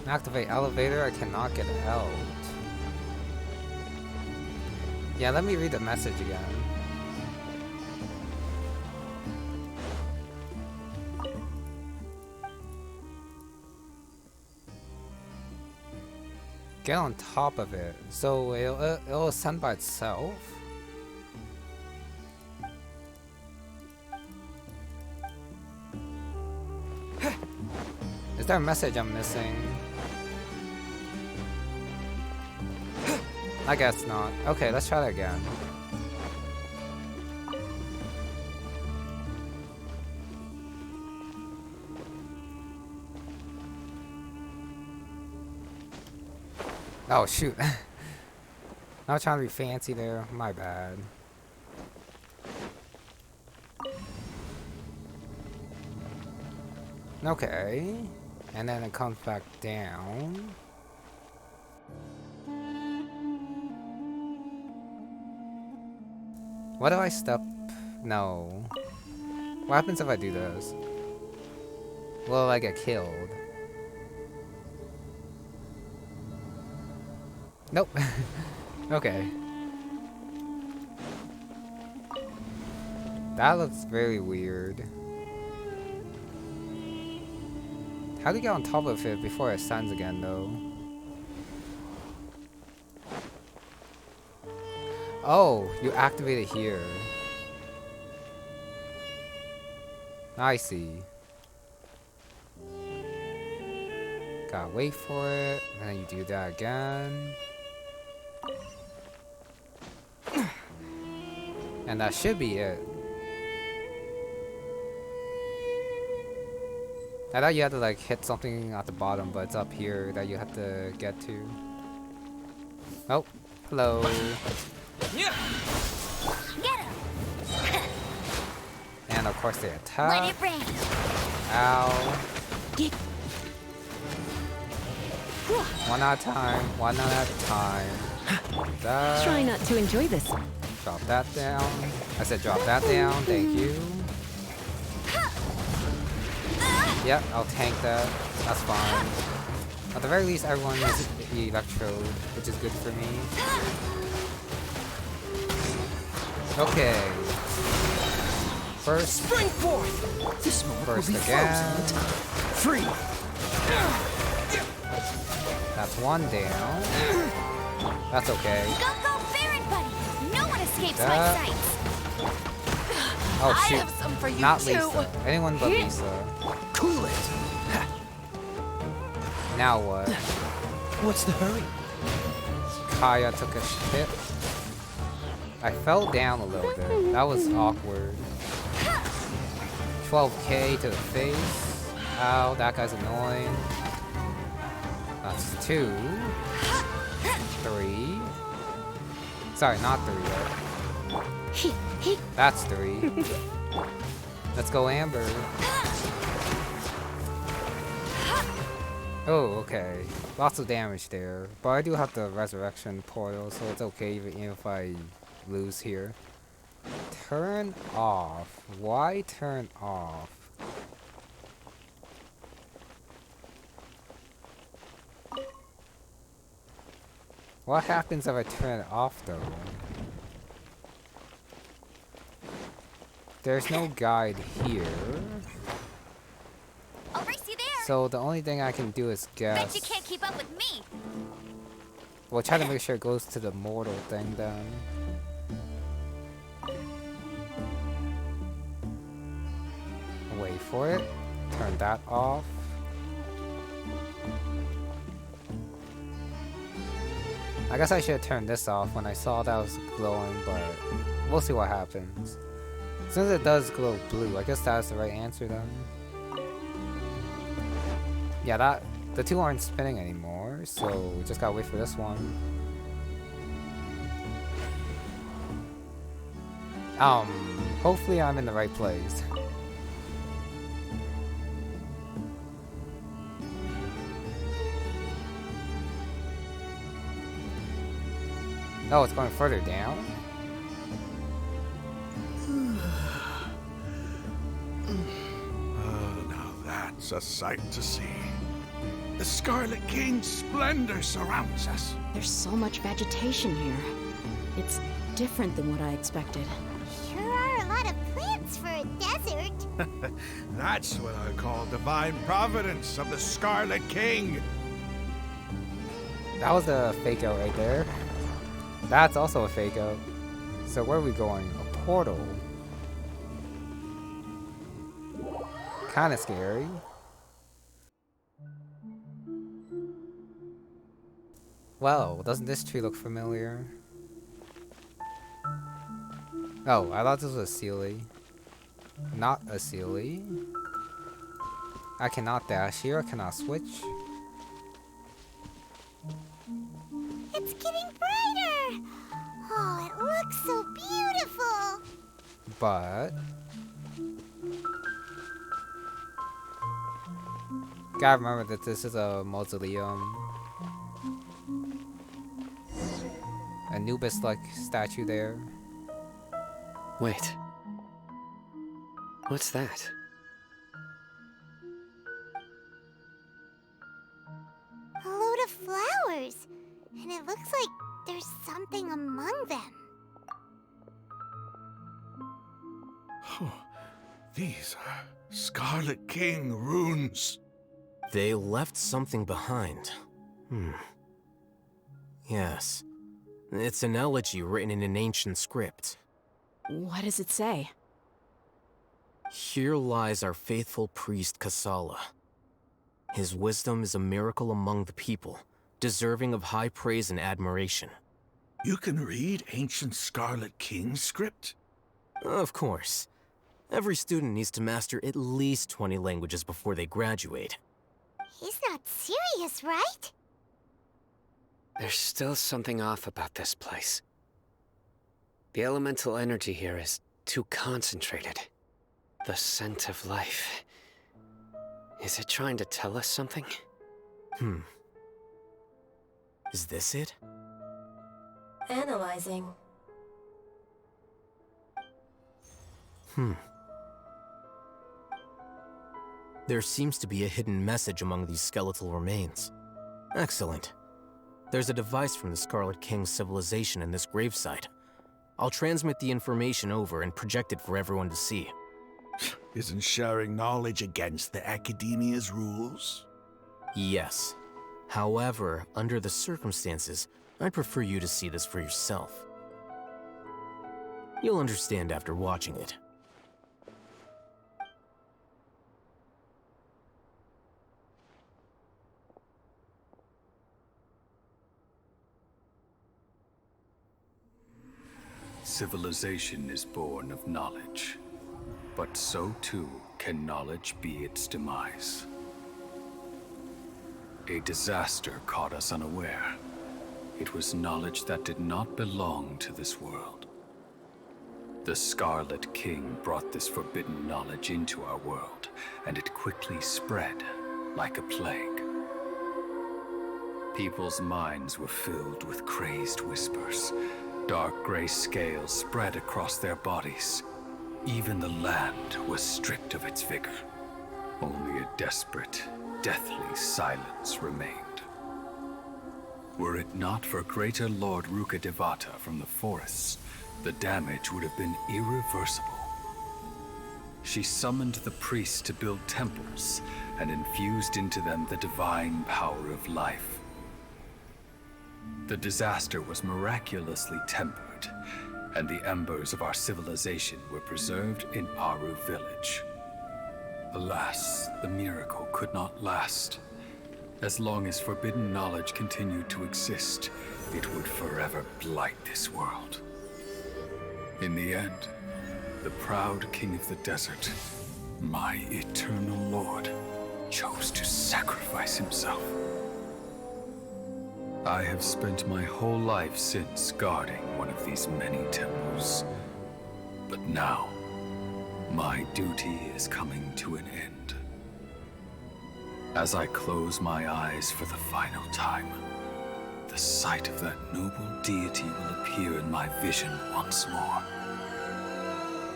Activate elevator, I cannot get out. Yeah, let me read the message again. Get on top of it, so it'll ascend by itself. Is there a message I'm missing? I guess not. Okay, let's try that again. Oh shoot. I was trying to be fancy there. My bad. Okay. And then it comes back down. What if I step? No. What happens if I do this? Will I get killed? Nope. Okay. That looks very weird. How do you get on top of it before it ascends again, though? Oh, you activate it here. I see. Gotta wait for it, and then you do that again. And that should be it. I thought you had to like hit something at the bottom, but it's up here that you have to get to. Oh, hello. And of course they attack. Let it rain. Ow. One at a time, one at a time. That. Try not to enjoy this. Drop that down. I said drop that down, thank you. Yep, I'll tank that. That's fine. At the very least, everyone uses the electrode, which is good for me. Okay. First. Spring forth! This moment First will be again. frozen in time. Free! That's one down. That's okay. Go, Baron Buddy! No one escapes my That. sights! Oh I shoot. have some for you Not too. Lisa. Anyone but Lisa. Cool it! Now what? What's the hurry? Kaya took a hit. I fell down a little bit. That was awkward. 12k to the face. Ow, that guy's annoying. That's 2. 3. Sorry, not 3 yet. That's 3. Let's go, Amber. Oh, okay. Lots of damage there. But I do have the resurrection portal, so it's okay even if I lose here. Turn off. Why turn off? What happens if I turn it off though? There's no guide here. I'll race you there! So the only thing I can do is guess. Bet you can't keep up with me! We'll try to make sure it goes to the mortal thing then. Wait for it. Turn that off. I guess I should have turned this off when I saw that was glowing, but we'll see what happens. Since it does glow blue, I guess that's the right answer then. Yeah, the two aren't spinning anymore, so we just gotta wait for this one. Hopefully I'm in the right place. Oh, it's going further down? Oh, now that's a sight to see. The Scarlet King's splendor surrounds us. There's so much vegetation here. It's different than what I expected. Sure are a lot of plants for a desert. That's what I call divine providence of the Scarlet King. That was a fake out right there. That's also a fake out. So where are we going? A portal. Kinda scary. Well, doesn't this tree look familiar? Oh, I thought this was a Sealy. Not a Sealy. I cannot dash here, I cannot switch. It's getting brighter. Oh, it looks so beautiful. But gotta remember that this is a mausoleum. Anubis-like statue there. Wait. What's that? A load of flowers. And it looks like there's something among them. Oh, these are Scarlet King runes. They left something behind. Yes. It's an elegy written in an ancient script. What does it say? Here lies our faithful priest Kasala. His wisdom is a miracle among the people, deserving of high praise and admiration. You can read ancient Scarlet King script? Of course. Every student needs to master at least 20 languages before they graduate. He's not serious, right? There's still something off about this place. The elemental energy here is too concentrated. The scent of life. Is it trying to tell us something? Is this it? Analyzing. There seems to be a hidden message among these skeletal remains. Excellent. There's a device from the Scarlet King's civilization in this gravesite. I'll transmit the information over and project it for everyone to see. Isn't sharing knowledge against the Academia's rules? Yes. However, under the circumstances, I'd prefer you to see this for yourself. You'll understand after watching it. Civilization is born of knowledge, but so too can knowledge be its demise. A disaster caught us unaware. It was knowledge that did not belong to this world. The Scarlet King brought this forbidden knowledge into our world, and it quickly spread like a plague. People's minds were filled with crazed whispers. Dark gray scales spread across their bodies. Even the land was stripped of its vigor. Only a desperate, deathly silence remained. Were it not for greater Lord Rukkhadevata from the forests, the damage would have been irreversible. She summoned the priests to build temples and infused into them the divine power of life. The disaster was miraculously tempered, and the embers of our civilization were preserved in Aru village. Alas, the miracle could not last. As long as forbidden knowledge continued to exist, it would forever blight this world. In the end, the proud king of the desert, my eternal lord, chose to sacrifice himself. I have spent my whole life since guarding one of these many temples. But now, my duty is coming to an end. As I close my eyes for the final time, the sight of that noble deity will appear in my vision once more.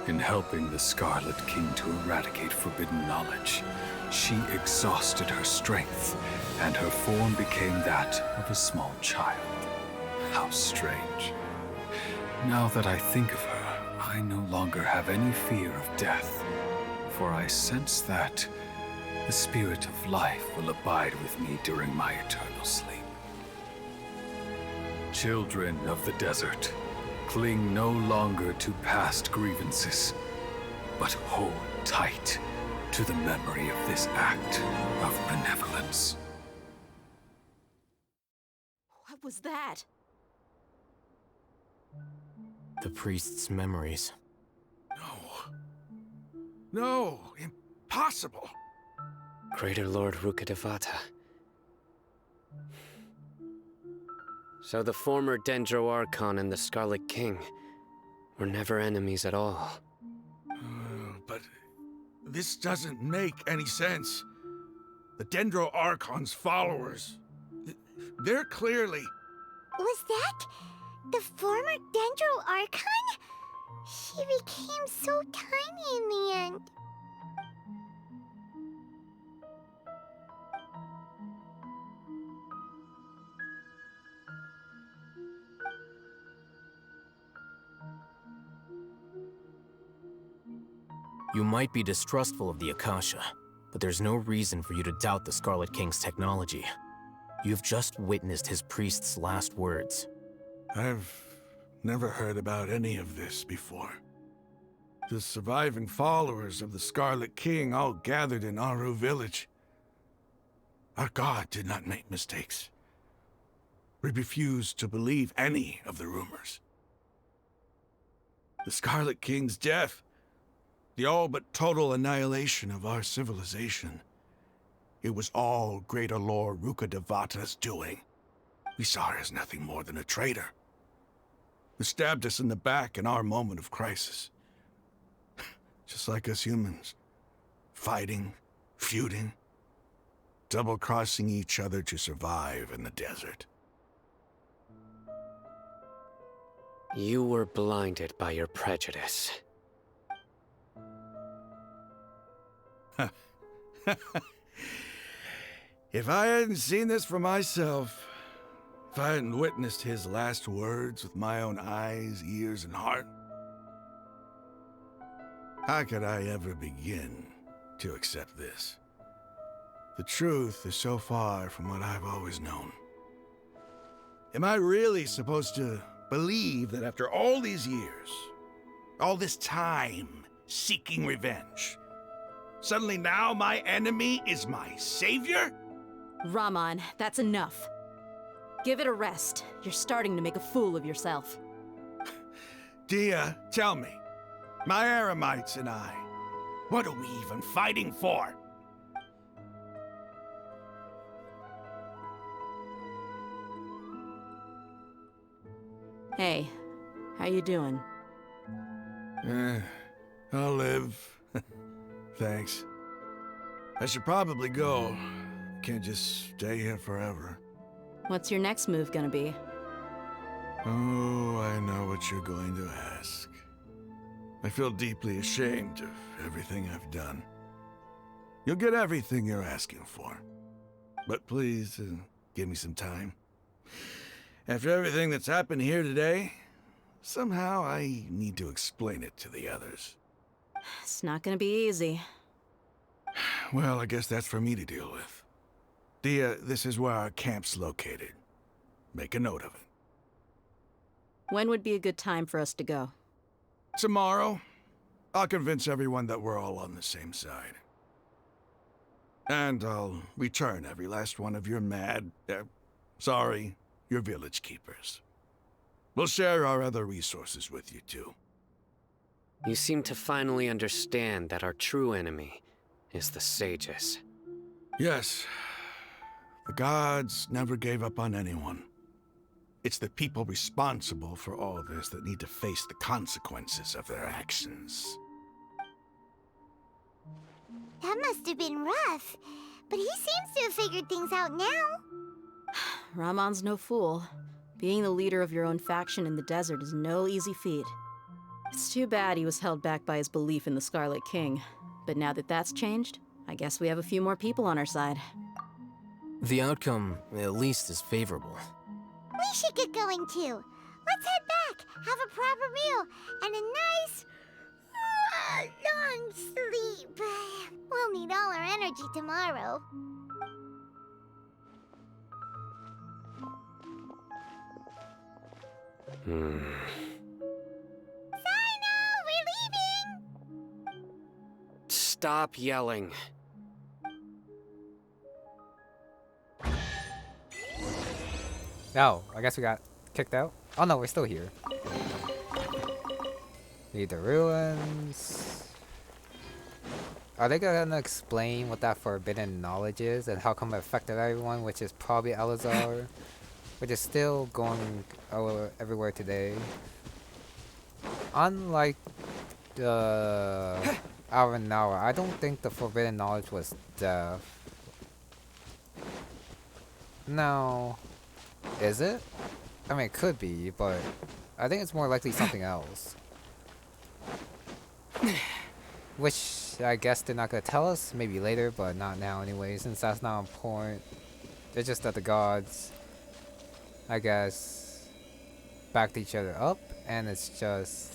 In helping the Scarlet King to eradicate forbidden knowledge, she exhausted her strength, and her form became that of a small child. How strange. Now that I think of her, I no longer have any fear of death, for I sense that the spirit of life will abide with me during my eternal sleep. Children of the desert, cling no longer to past grievances, but hold tight to the memory of this act of benevolence. What was that? The priest's memories. No, impossible. Greater Lord Rukkhadevata. So the former Dendro Archon and the Scarlet King were never enemies at all. But this doesn't make any sense. The Dendro Archon's followers, they're clearly... Was that the former Dendro Archon? She became so tiny in the end. You might be distrustful of the Akasha, but there's no reason for you to doubt the Scarlet King's technology. You've just witnessed his priest's last words. I've never heard about any of this before. The surviving followers of the Scarlet King all gathered in Aru village. Our god did not make mistakes. We refused to believe any of the rumors. The Scarlet King's death, the all but total annihilation of our civilization, it was all Greater Lord Rukkhadevata's doing. We saw her as nothing more than a traitor, who stabbed us in the back in our moment of crisis. Just like us humans, fighting, feuding, double-crossing each other to survive in the desert. You were blinded by your prejudice. If I hadn't seen this for myself, if I hadn't witnessed his last words with my own eyes, ears, and heart, how could I ever begin to accept this? The truth is so far from what I've always known. Am I really supposed to believe that after all these years, all this time seeking revenge, suddenly now my enemy is my savior? Rahman, that's enough. Give it a rest. You're starting to make a fool of yourself. Dehya, tell me, my Eremites and I, what are we even fighting for? Hey, how you doing? I'll live. Thanks. I should probably go. Can't just stay here forever. What's your next move gonna be? Oh, I know what you're going to ask. I feel deeply ashamed of everything I've done. You'll get everything you're asking for. But please, give me some time. After everything that's happened here today, somehow I need to explain it to the others. It's not gonna be easy. Well, I guess that's for me to deal with. Dehya, this is where our camp's located. Make a note of it. When would be a good time for us to go? Tomorrow, I'll convince everyone that we're all on the same side. And I'll return every last one of your your village keepers. We'll share our other resources with you too. You seem to finally understand that our true enemy is the sages. Yes. The gods never gave up on anyone. It's the people responsible for all this that need to face the consequences of their actions. That must have been rough, but he seems to have figured things out now. Rahman's no fool. Being the leader of your own faction in the desert is no easy feat. It's too bad he was held back by his belief in the Scarlet King. But now that that's changed, I guess we have a few more people on our side. The outcome, at least, is favorable. We should get going too. Let's head back, have a proper meal, and a nice, long sleep. We'll need all our energy tomorrow. Sino, we're leaving! Stop yelling. Oh, I guess we got kicked out. Oh no, we're still here. Need the ruins. Are they gonna explain what that forbidden knowledge is and how come it affected everyone, which is probably Elazar, which is still going everywhere today? Unlike the hour and hour, I don't think the forbidden knowledge was death. No. Is it? I mean, it could be, but I think it's more likely something else. Which I guess they're not gonna tell us, maybe later, but not now anyway, since that's not important. It's just that the gods, I guess, backed each other up, and it's just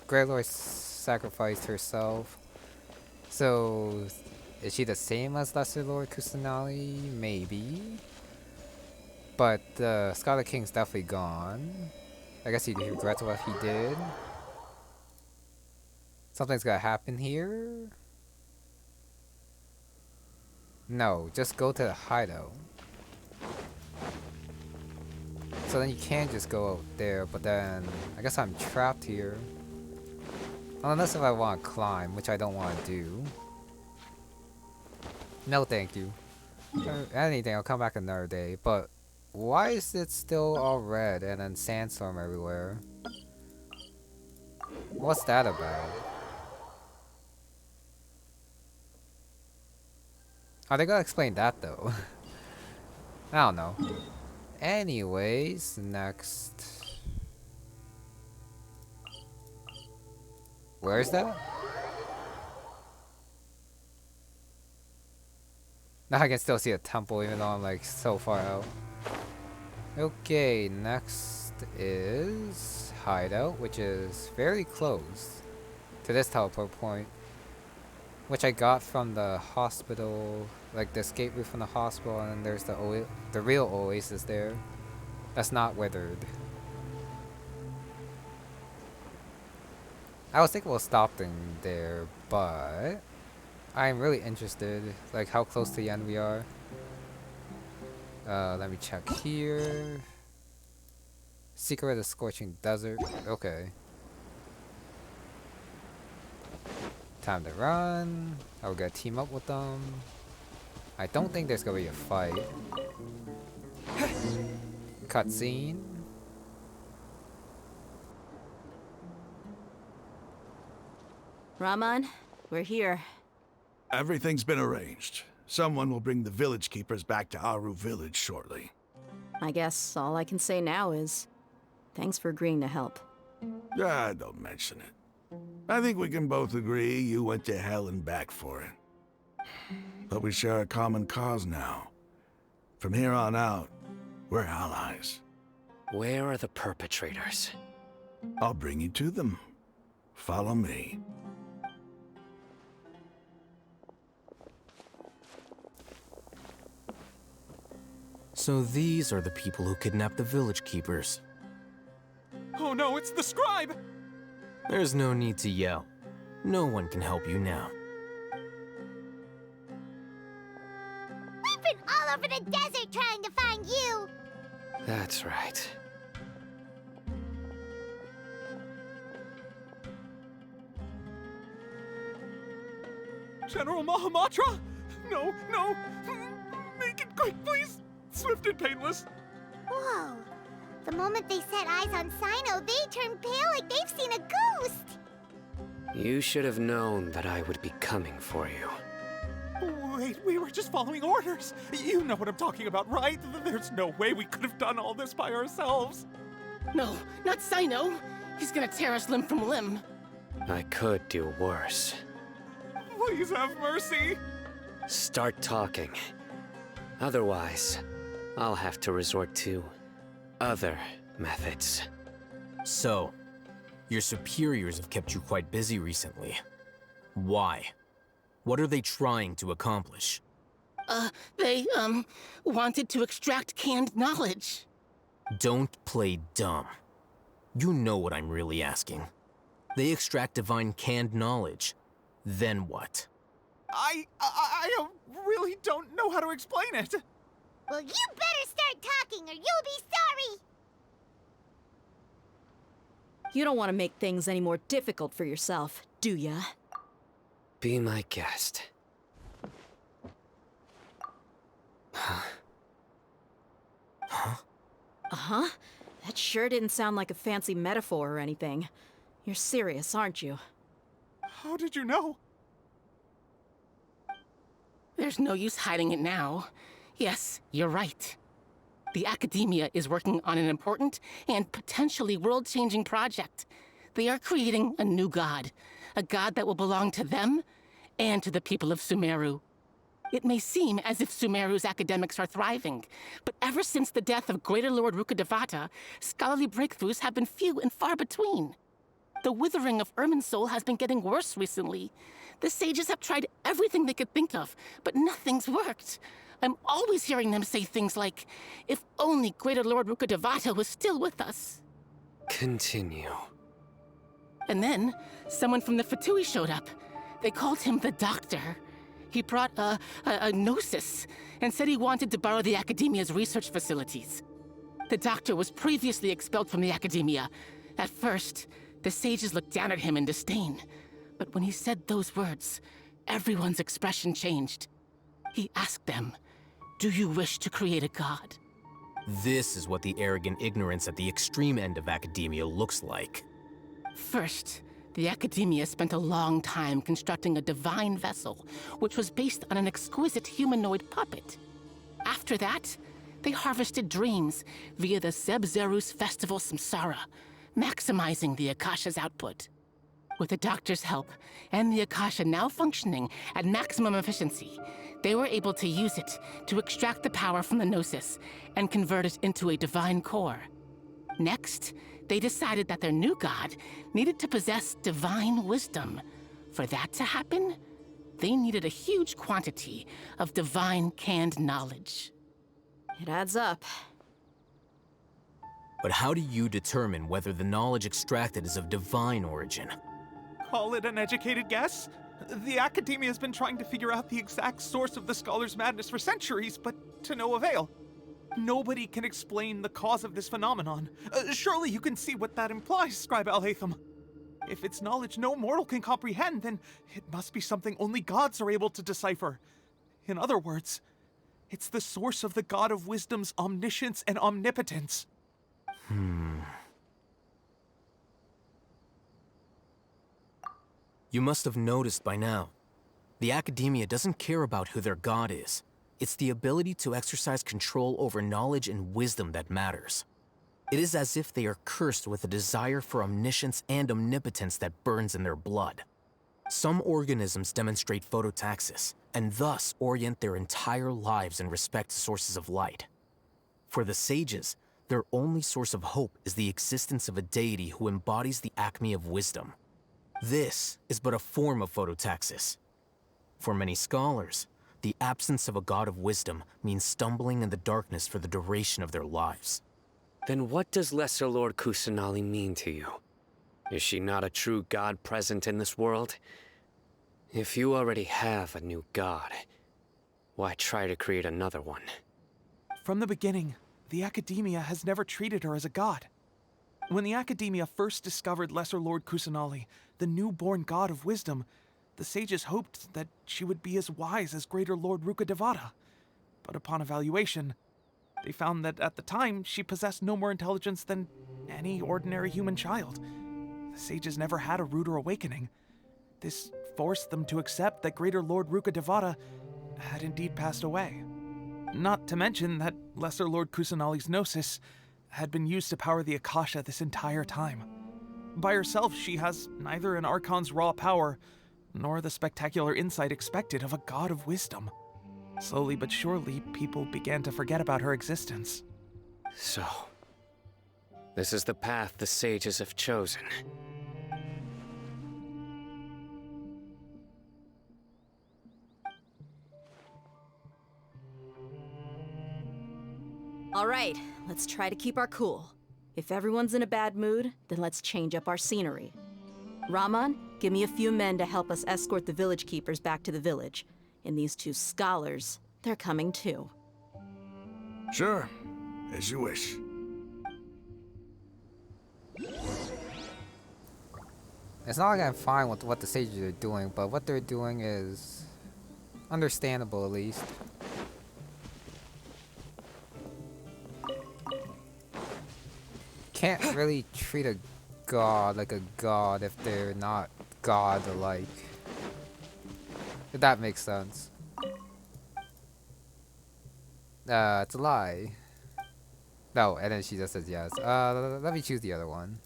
Grey Lord sacrificed herself. So is she the same as Lesser Lord Kusanali? Maybe. But the Scarlet King's definitely gone. I guess he regrets what he did. Something's gotta happen here. No, just go to the hideout. So then you can just go out there, but then I guess I'm trapped here. Unless if I want to climb, which I don't want to do. No thank you. Anything, I'll come back another day, but why is it still all red and then sandstorm everywhere? What's that about? Are they gonna explain that though? I don't know. Anyways, next. Where is that? Now I can still see a temple even though I'm like so far out. Okay, next is Hideout, which is very close to this teleport point, which I got from the hospital, like the escape route from the hospital, and then there's the real oasis there. That's not withered. I was thinking we'll stop there, but I'm really interested, like how close to the end we are. Let me check here. Secret of the Scorching Desert. Okay. Time to run. I'll gotta team up with them. I don't think there's gonna be a fight. Cutscene. Rahman, we're here. Everything's been arranged. Someone will bring the village keepers back to Aru village shortly. I guess all I can say now is thanks for agreeing to help. Ah, don't mention it. I think we can both agree you went to hell and back for it. But we share a common cause now. From here on out, we're allies. Where are the perpetrators? I'll bring you to them. Follow me. So these are the people who kidnapped the village keepers. Oh no, it's the scribe! There's no need to yell. No one can help you now. We've been all over the desert trying to find you! That's right. General Mahamatra? No, no! Make it quick, please! Swift and painless. Whoa. The moment they set eyes on Sino, they turn pale like they've seen a ghost! You should have known that I would be coming for you. Wait, we were just following orders. You know what I'm talking about, right? There's no way we could have done all this by ourselves. No, not Sino. He's gonna tear us limb from limb. I could do worse. Please have mercy. Start talking. Otherwise, I'll have to resort to other methods. So, your superiors have kept you quite busy recently. Why? What are they trying to accomplish? They wanted to extract canned knowledge. Don't play dumb. You know what I'm really asking. They extract divine canned knowledge. Then what? I really don't know how to explain it. Well, you better start talking or you'll be sorry! You don't want to make things any more difficult for yourself, do ya? Be my guest. Huh? Huh? Uh-huh. That sure didn't sound like a fancy metaphor or anything. You're serious, aren't you? How did you know? There's no use hiding it now. Yes, you're right. The Academia is working on an important and potentially world-changing project. They are creating a new god. A god that will belong to them and to the people of Sumeru. It may seem as if Sumeru's academics are thriving, but ever since the death of Greater Lord Rukkhadevata, scholarly breakthroughs have been few and far between. The withering of Irminsul has been getting worse recently. The sages have tried everything they could think of, but nothing's worked. I'm always hearing them say things like, if only Greater Lord Rukkhadevata was still with us. Continue. And then, someone from the Fatui showed up. They called him the Doctor. He brought a gnosis and said he wanted to borrow the Academia's research facilities. The Doctor was previously expelled from the Academia. At first, the sages looked down at him in disdain. But when he said those words, everyone's expression changed. He asked them, "Do you wish to create a god?" This is what the arrogant ignorance at the extreme end of academia looks like. First, the Academia spent a long time constructing a divine vessel, which was based on an exquisite humanoid puppet. After that, they harvested dreams via the Zeb-Zerus Festival Samsara, maximizing the Akasha's output. With the Doctor's help, and the Akasha now functioning at maximum efficiency, they were able to use it to extract the power from the Gnosis and convert it into a divine core. Next, they decided that their new god needed to possess divine wisdom. For that to happen, they needed a huge quantity of divine canned knowledge. It adds up. But how do you determine whether the knowledge extracted is of divine origin? Call it an educated guess? The Academia has been trying to figure out the exact source of the Scholar's madness for centuries, but to no avail. Nobody can explain the cause of this phenomenon. Surely you can see what that implies, Scribe Al-Haytham. If it's knowledge no mortal can comprehend, then it must be something only gods are able to decipher. In other words, it's the source of the God of Wisdom's omniscience and omnipotence. You must have noticed by now. The Academia doesn't care about who their god is. It's the ability to exercise control over knowledge and wisdom that matters. It is as if they are cursed with a desire for omniscience and omnipotence that burns in their blood. Some organisms demonstrate phototaxis, and thus orient their entire lives in respect to sources of light. For the sages, their only source of hope is the existence of a deity who embodies the acme of wisdom. This is but a form of phototaxis. For many scholars, the absence of a god of wisdom means stumbling in the darkness for the duration of their lives. Then what does Lesser Lord Kusanali mean to you? Is she not a true god present in this world? If you already have a new god, why try to create another one? From the beginning, the Academia has never treated her as a god. When the Academia first discovered Lesser Lord Kusanali, the newborn god of wisdom, the sages hoped that she would be as wise as Greater Lord Rukkhadevata. But upon evaluation, they found that at the time she possessed no more intelligence than any ordinary human child. The sages never had a ruder awakening. This forced them to accept that Greater Lord Rukkhadevata had indeed passed away. Not to mention that Lesser Lord Kusanali's gnosis had been used to power the Akasha this entire time. By herself, she has neither an Archon's raw power, nor the spectacular insight expected of a god of wisdom. Slowly but surely, people began to forget about her existence. So, this is the path the sages have chosen. All right, let's try to keep our cool. If everyone's in a bad mood, then let's change up our scenery. Rahman, give me a few men to help us escort the village keepers back to the village. And these two scholars, they're coming too. Sure, as you wish. It's not like I'm fine with what the sages are doing, but what they're doing is understandable at least. Can't really treat a god like a god if they're not god-alike. If that makes sense. It's a lie. No, and then she just says yes. Let me choose the other one.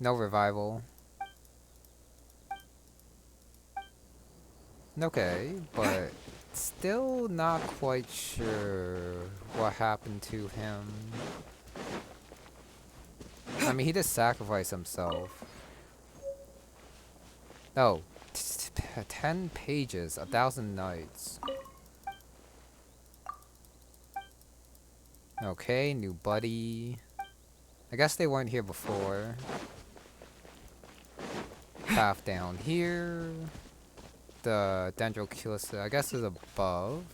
No revival. Okay, but still not quite sure what happened to him. I mean, he just sacrificed himself. Oh, 10 pages, 1,000 nights. Okay, new buddy. I guess they weren't here before. Path down here. The Dendroculus, I guess, is above.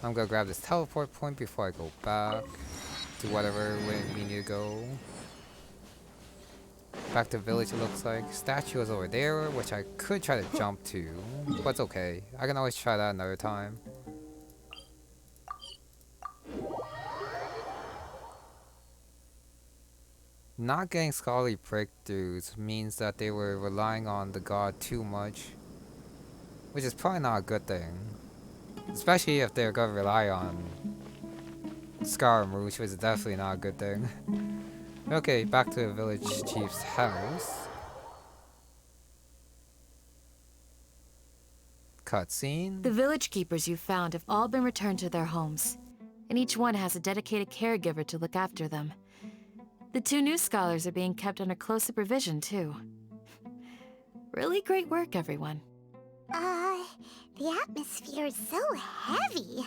I'm gonna grab this teleport point before I go back to whatever way we need to go. Back to village, it looks like. Statue is over there, which I could try to jump to, but it's okay. I can always try that another time. Not getting scholarly breakthroughs means that they were relying on the god too much, which is probably not a good thing. Especially if they're gonna rely on Skyrim, which was definitely not a good thing. Okay, back to the village chief's house. Cutscene. The village keepers you found have all been returned to their homes, and each one has a dedicated caregiver to look after them. The two new scholars are being kept under close supervision, too. Really great work, everyone. The atmosphere is so heavy.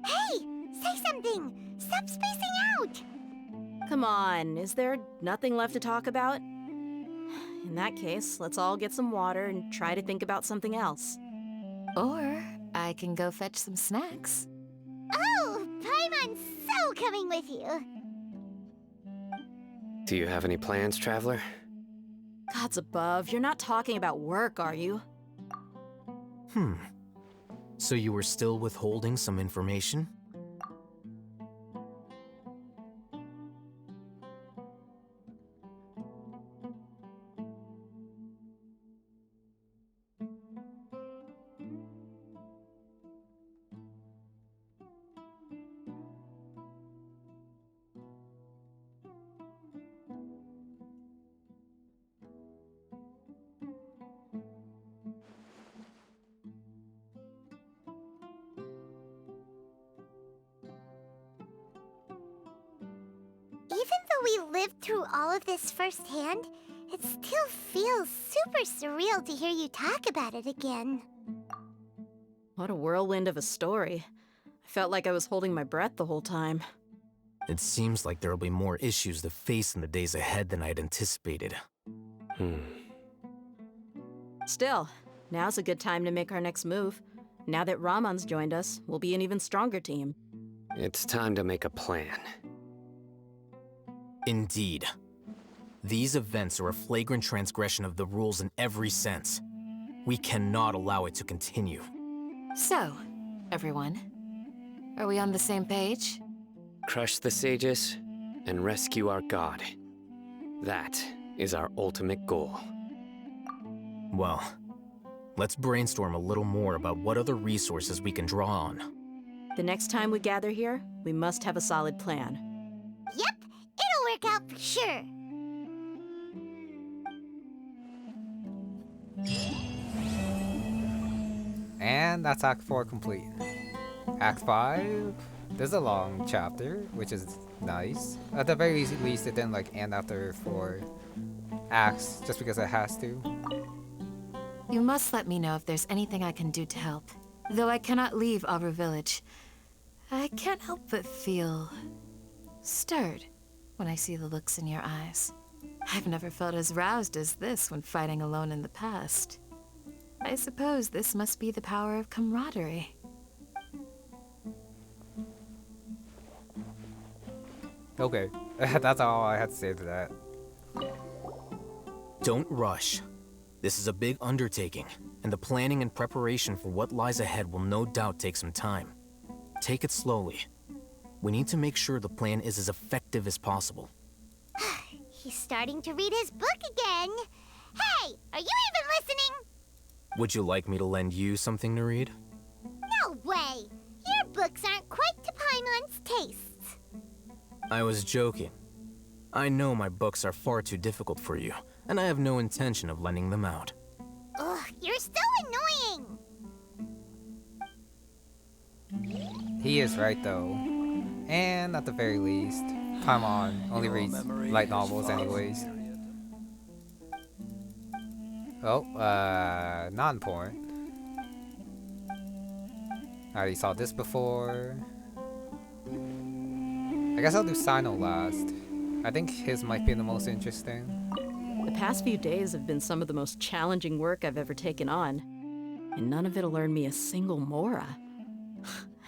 Hey! Say something! Stop spacing out! Come on, is there nothing left to talk about? In that case, let's all get some water and try to think about something else. Or I can go fetch some snacks. Oh, Paimon's so coming with you. Do you have any plans, traveler? Gods above, you're not talking about work, are you? So you were still withholding some information? Even though we lived through all of this firsthand, it still feels super surreal to hear you talk about it again. What a whirlwind of a story. I felt like I was holding my breath the whole time. It seems like there'll be more issues to face in the days ahead than I'd anticipated. Still, Now's a good time to make our next move. Now that Rahman's joined us, we'll be an even stronger team. It's time to make a plan. Indeed. These events are a flagrant transgression of the rules in every sense. We cannot allow it to continue. So, everyone, are we on the same page? Crush the sages and rescue our god. That is our ultimate goal. Well, let's brainstorm a little more about what other resources we can draw on. The next time we gather here, we must have a solid plan. Yep, it'll work out for sure. And that's Act 4 complete. Act 5, there's a long chapter, which is nice. At the very least, it didn't like end after 4 acts, just because it has to. You must let me know if there's anything I can do to help. Though I cannot leave Aru Village, I can't help but feel stirred when I see the looks in your eyes. I've never felt as roused as this when fighting alone in the past. I suppose this must be the power of camaraderie. Okay, that's all I had to say to that. Don't rush. This is a big undertaking, and the planning and preparation for what lies ahead will no doubt take some time. Take it slowly. We need to make sure the plan is as effective as possible. He's starting to read his book again. Hey, are you even listening? Would you like me to lend you something to read? No way! Your books aren't quite to Paimon's tastes. I was joking. I know my books are far too difficult for you, and I have no intention of lending them out. Ugh, you're so annoying! He is right though. And at the very least, Paimon only reads light novels anyways. Oh, non-porn. I already saw this before. I guess I'll do Sino last. I think his might be the most interesting. The past few days have been some of the most challenging work I've ever taken on. And none of it'll earn me a single mora.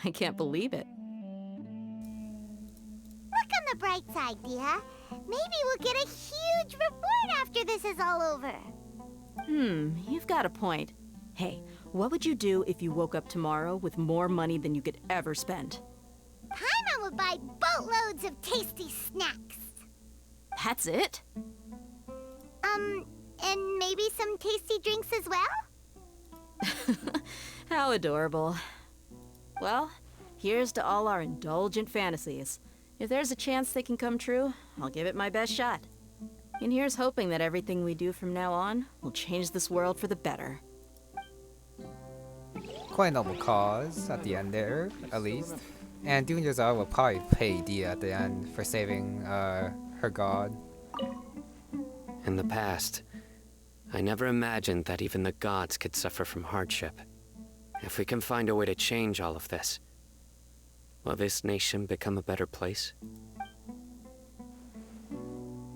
I can't believe it. Look on the bright side, Dehya. Maybe we'll get a huge reward after this is all over. You've got a point. Hey, what would you do if you woke up tomorrow with more money than you could ever spend? Paimon would buy boatloads of tasty snacks. That's it? And maybe some tasty drinks as well? How adorable. Well, here's to all our indulgent fantasies. If there's a chance they can come true, I'll give it my best shot. And here's hoping that everything we do from now on will change this world for the better. Quite a noble cause at the end there, at least. And Dunyarzad will probably pay Dehya at the end for saving her god. In the past, I never imagined that even the gods could suffer from hardship. If we can find a way to change all of this, will this nation become a better place?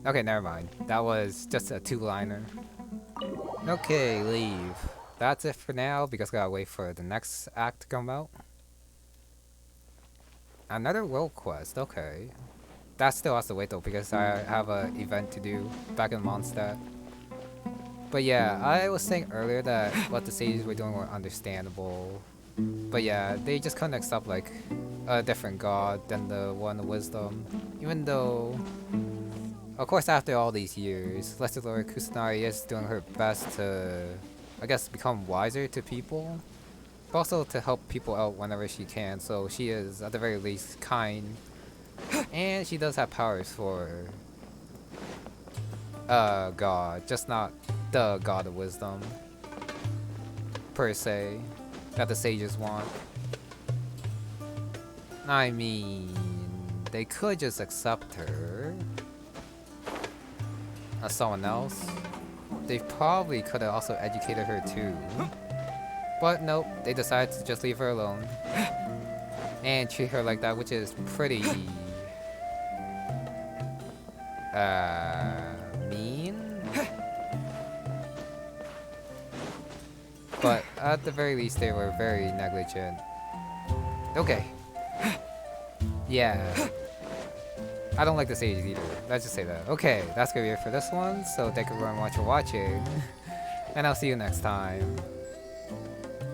Okay, never mind. That was just a two-liner. Okay, leave. That's it for now, because I gotta wait for the next act to come out. Another world quest, okay. That still has to wait though, because I have an event to do back in Mondstadt. But yeah, I was saying earlier that what the sages were doing were understandable. But yeah, they just couldn't accept like a different god than the one of wisdom. Even though, of course, after all these years, Lesser Lord Kusanagi is doing her best to, I guess, become wiser to people. But also to help people out whenever she can, so she is, at the very least, kind. And she does have powers for god, just not the god of wisdom, per se, that the sages want. I mean, they could just accept her as someone else. They probably could have also educated her too. But nope, they decided to just leave her alone. And treat her like that, which is pretty mean. But at the very least, they were very negligent. Okay. Yeah. I don't like the sages either. Let's just say that. Okay, that's gonna be it for this one. So thank you very much for watching. And I'll see you next time.